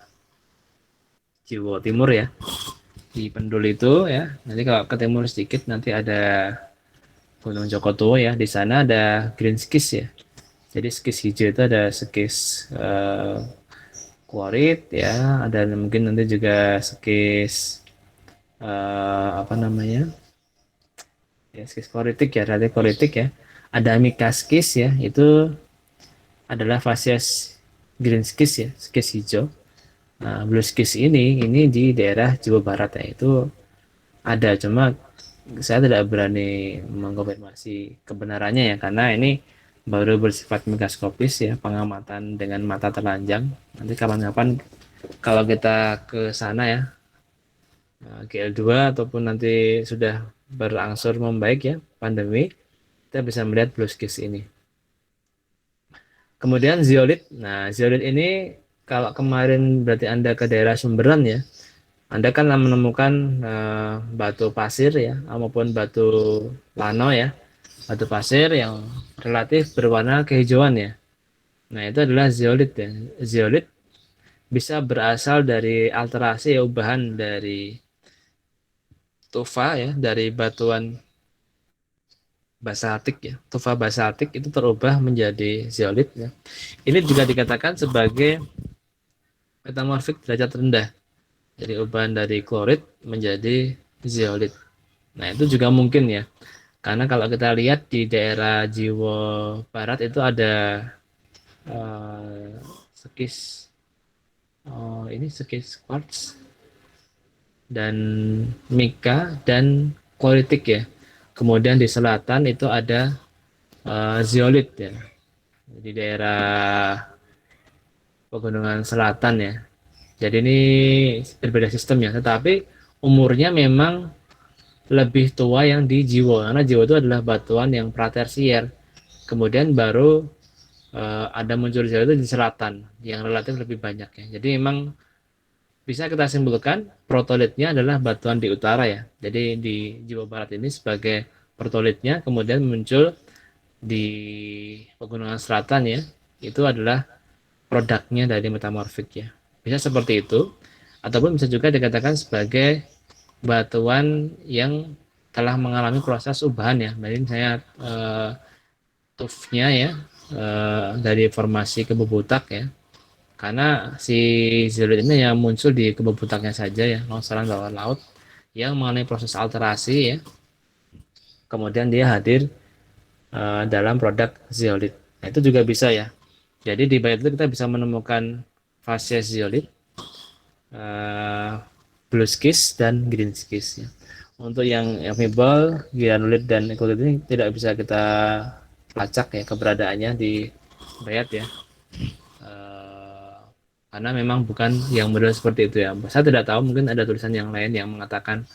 Jawa Timur ya, di Pendul itu ya, nanti kalau ke timur sedikit nanti ada Gunung Jokoto ya, di sana ada green skis ya. Jadi skis hijau itu ada skis quarit ya, ada mungkin nanti juga skis apa namanya? Ya, skis politik ya, relatif politik ya. Ada mikaskis ya, itu adalah fasies green skis ya, skis hijau. Nah, blue skis ini di daerah Jawa Barat ya, itu ada, cuma saya tidak berani mengkonfirmasi kebenarannya ya, karena ini baru bersifat mikroskopis ya, pengamatan dengan mata telanjang. Nanti kapan-kapan kalau kita ke sana ya, GL2 ataupun nanti sudah berangsur membaik ya pandemi, kita bisa melihat blue skis ini. Kemudian zeolit. Nah, zeolit ini kalau kemarin berarti Anda ke daerah Sumberan ya, Anda kan menemukan batu pasir ya, maupun batu lano ya, batu pasir yang relatif berwarna kehijauan ya. Nah, itu adalah zeolit ya. Zeolit bisa berasal dari alterasi ya, ubahan dari tufa ya, dari batuan basaltik ya. Tufa basaltik itu terubah menjadi zeolit ya. Ini juga dikatakan sebagai metamorfik derajat rendah. Jadi ubahan dari klorit menjadi zeolit. Nah, itu juga mungkin ya. Karena kalau kita lihat di daerah Jawa Barat itu ada skis ini skis quartz. dan mika dan kualitik ya. Kemudian di selatan itu ada zeolit ya, di daerah pegunungan selatan ya. Jadi ini berbeda sistemnya, tetapi umurnya memang lebih tua yang di Jiwo, karena Jiwo itu adalah batuan yang pratersier. Kemudian baru ada muncul zeolit itu di selatan yang relatif lebih banyak ya. Jadi memang bisa kita simpulkan protolitnya adalah batuan di utara ya. Jadi di Jawa Barat ini sebagai protolitnya, kemudian muncul di pegunungan selatan ya. Itu adalah produknya dari metamorfik ya. Bisa seperti itu, ataupun bisa juga dikatakan sebagai batuan yang telah mengalami proses ubahan ya. Jadi misalnya tufnya ya, dari formasi kebubutak ya, karena si zeolite ini yang muncul di kebebutaknya saja ya, longsoran bawah laut yang mengalami proses alterasi ya, kemudian dia hadir dalam produk zeolit. Nah, itu juga bisa ya. Jadi di bayat itu kita bisa menemukan fase zeolit, blue schist dan green schist ya. Untuk yang amiable, granulit dan eclolit ini tidak bisa kita lacak ya keberadaannya di bayat ya. Karena memang bukan yang model seperti itu ya. Saya tidak tahu, mungkin ada tulisan yang lain yang mengatakan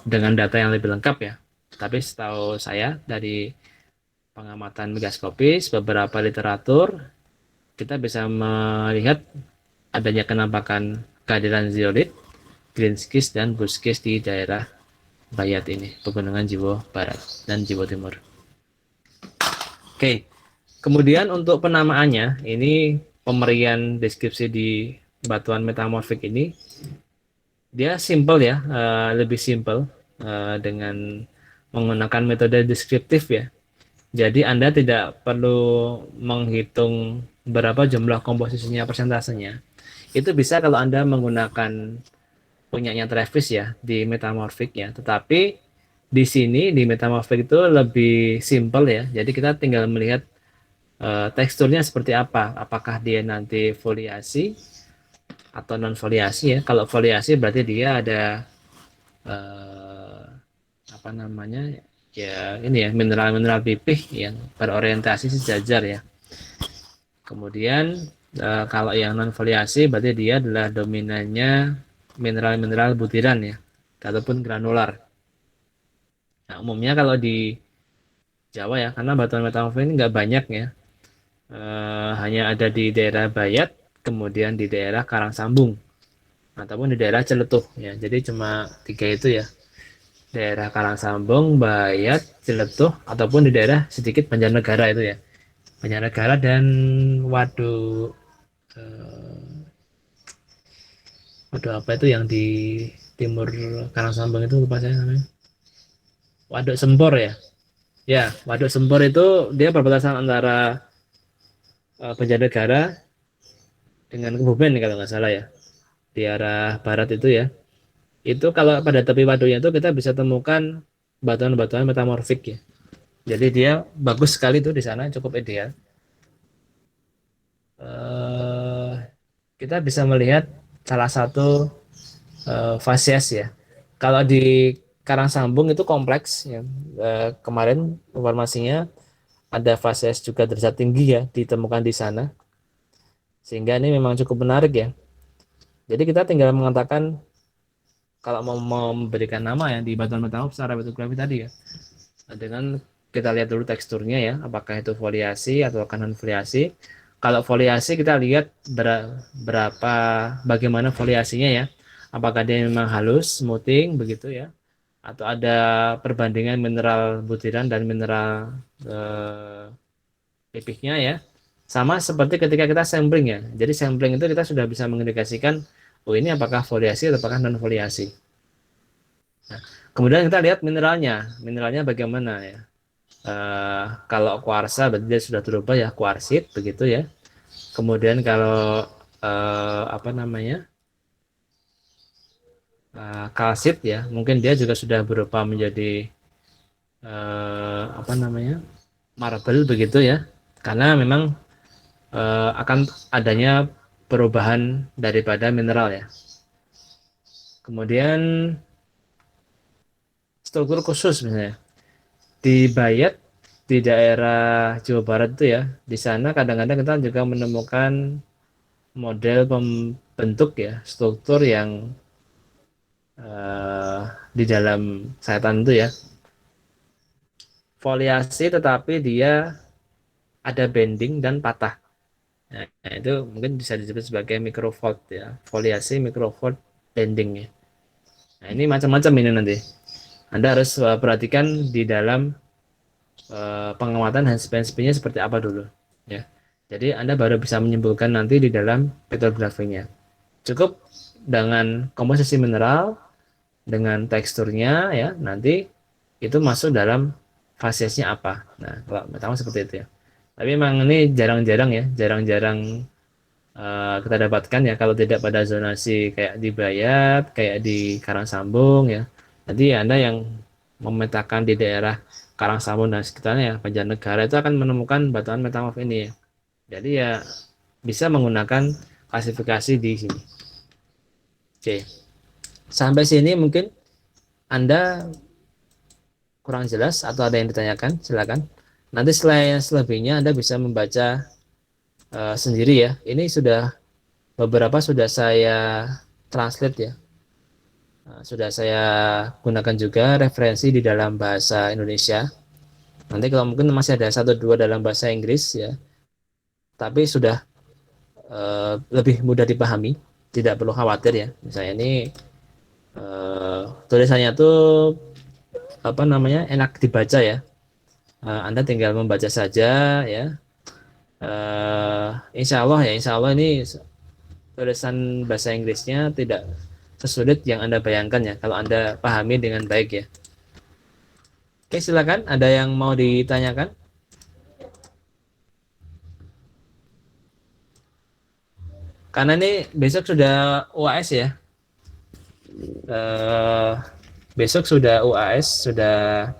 dengan data yang lebih lengkap ya. Tapi setahu saya dari pengamatan mikroskopis, beberapa literatur, kita bisa melihat adanya penampakan kehadiran zeolit, green schist dan blue schist di daerah Bayat ini, pegunungan Jiwo Barat dan Jiwo Timur. Oke, kemudian untuk penamaannya, ini pemberian deskripsi di batuan metamorfik ini, dia simple ya, lebih simple dengan menggunakan metode deskriptif ya. Jadi Anda tidak perlu menghitung berapa jumlah komposisinya, persentasenya. Itu bisa kalau Anda menggunakan punyanya Travis ya di metamorfik ya. Tetapi di sini di metamorfik itu lebih simple ya. Jadi kita tinggal melihat teksturnya seperti apa. Apakah dia nanti foliasi atau non foliasi ya. Kalau foliasi berarti dia ada apa namanya ya, ini ya, mineral-mineral pipih yang berorientasi sejajar ya. Kemudian kalau yang non foliasi berarti dia adalah dominannya mineral-mineral butiran ya, ataupun granular. Nah, umumnya kalau di Jawa ya, karena batuan metamorfik ini nggak banyak ya, hanya ada di daerah Bayat, kemudian di daerah Karangsambung, ataupun di daerah Celetuh ya. Jadi cuma tiga itu ya, daerah Karangsambung, Bayat, Celetuh, ataupun di daerah sedikit Banjarnegara itu ya. Banjarnegara dan Waduk Waduk apa itu yang di timur Karangsambung itu, lupa saya namanya. Waduk Sempor ya. Ya, Waduk Sempor itu dia perbatasan antara Banjarnegara dengan Kebumen kalau nggak salah ya. Di arah barat itu ya. Itu kalau pada tepi waduknya itu kita bisa temukan batuan-batuan metamorfik ya. Jadi dia bagus sekali tuh di sana, cukup ideal. Kita bisa melihat salah satu fasies ya. Kalau di Karangsambung itu kompleks ya. Kemarin informasinya ada fasies juga derajat tinggi ya ditemukan di sana. Sehingga ini memang cukup menarik ya. Jadi kita tinggal mengatakan kalau mau memberikan nama ya di batuan metamorfik secara batografi tadi ya. Dengan kita lihat dulu teksturnya ya, apakah itu foliasi atau non foliasi. Kalau foliasi kita lihat berapa bagaimana foliasinya ya. Apakah dia memang halus, smoothing begitu ya, atau ada perbandingan mineral butiran dan mineral pipihnya ya. Sama seperti ketika kita sampling ya. Jadi sampling itu kita sudah bisa mengindikasikan, oh ini apakah foliasi atau apakah non foliasi. Nah, kemudian kita lihat mineralnya bagaimana ya. Kalau kuarsa berarti dia sudah berubah ya, kuarsit begitu ya. Kemudian kalau apa namanya, kalsit ya, mungkin dia juga sudah berubah menjadi apa namanya, marble begitu ya. Karena memang akan adanya perubahan daripada mineral ya. Kemudian struktur khusus misalnya di Bayat di daerah Jawa Barat itu ya, di sana kadang-kadang kita juga menemukan model pembentuk ya struktur yang eh, di dalam sayatan itu ya foliasi tetapi dia ada bending dan patah. Nah, itu mungkin bisa disebut sebagai microfold ya, foliasi, microfold, bending ya. Nah, ini macam-macam ini nanti. Anda harus perhatikan di dalam pengamatan Hans-Spencer-nya seperti apa dulu ya. Jadi Anda baru bisa menyimpulkan nanti di dalam petrografinya. Cukup dengan komposisi mineral, dengan teksturnya ya, nanti itu masuk dalam fasesnya apa. Nah, kalau pertama seperti itu ya. Tapi memang ini jarang-jarang ya, jarang-jarang kita dapatkan ya kalau tidak pada zonasi kayak di Bayat, kayak di Karangsambung ya. Nanti Anda yang memetakan di daerah Karangsambung dan sekitarnya ya, Banjarnegara itu akan menemukan batuan metamorf ini ya. Jadi ya bisa menggunakan klasifikasi di sini. Oke. Sampai sini mungkin Anda kurang jelas atau ada yang ditanyakan, silakan. Nanti setelah selebihnya Anda bisa membaca sendiri ya. Ini sudah beberapa sudah saya translate ya. Sudah saya gunakan juga referensi di dalam bahasa Indonesia. Nanti kalau mungkin masih ada satu dua dalam bahasa Inggris ya, tapi sudah lebih mudah dipahami, tidak perlu khawatir ya. Misalnya ini tulisannya tuh apa namanya enak dibaca ya. Anda tinggal membaca saja ya. Insya Allah ini tulisan bahasa Inggrisnya tidak sesulit yang Anda bayangkan ya, kalau Anda pahami dengan baik ya. Oke, silakan. Ada yang mau ditanyakan? Karena ini besok sudah UAS ya. Besok sudah UAS, sudah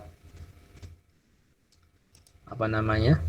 apa namanya?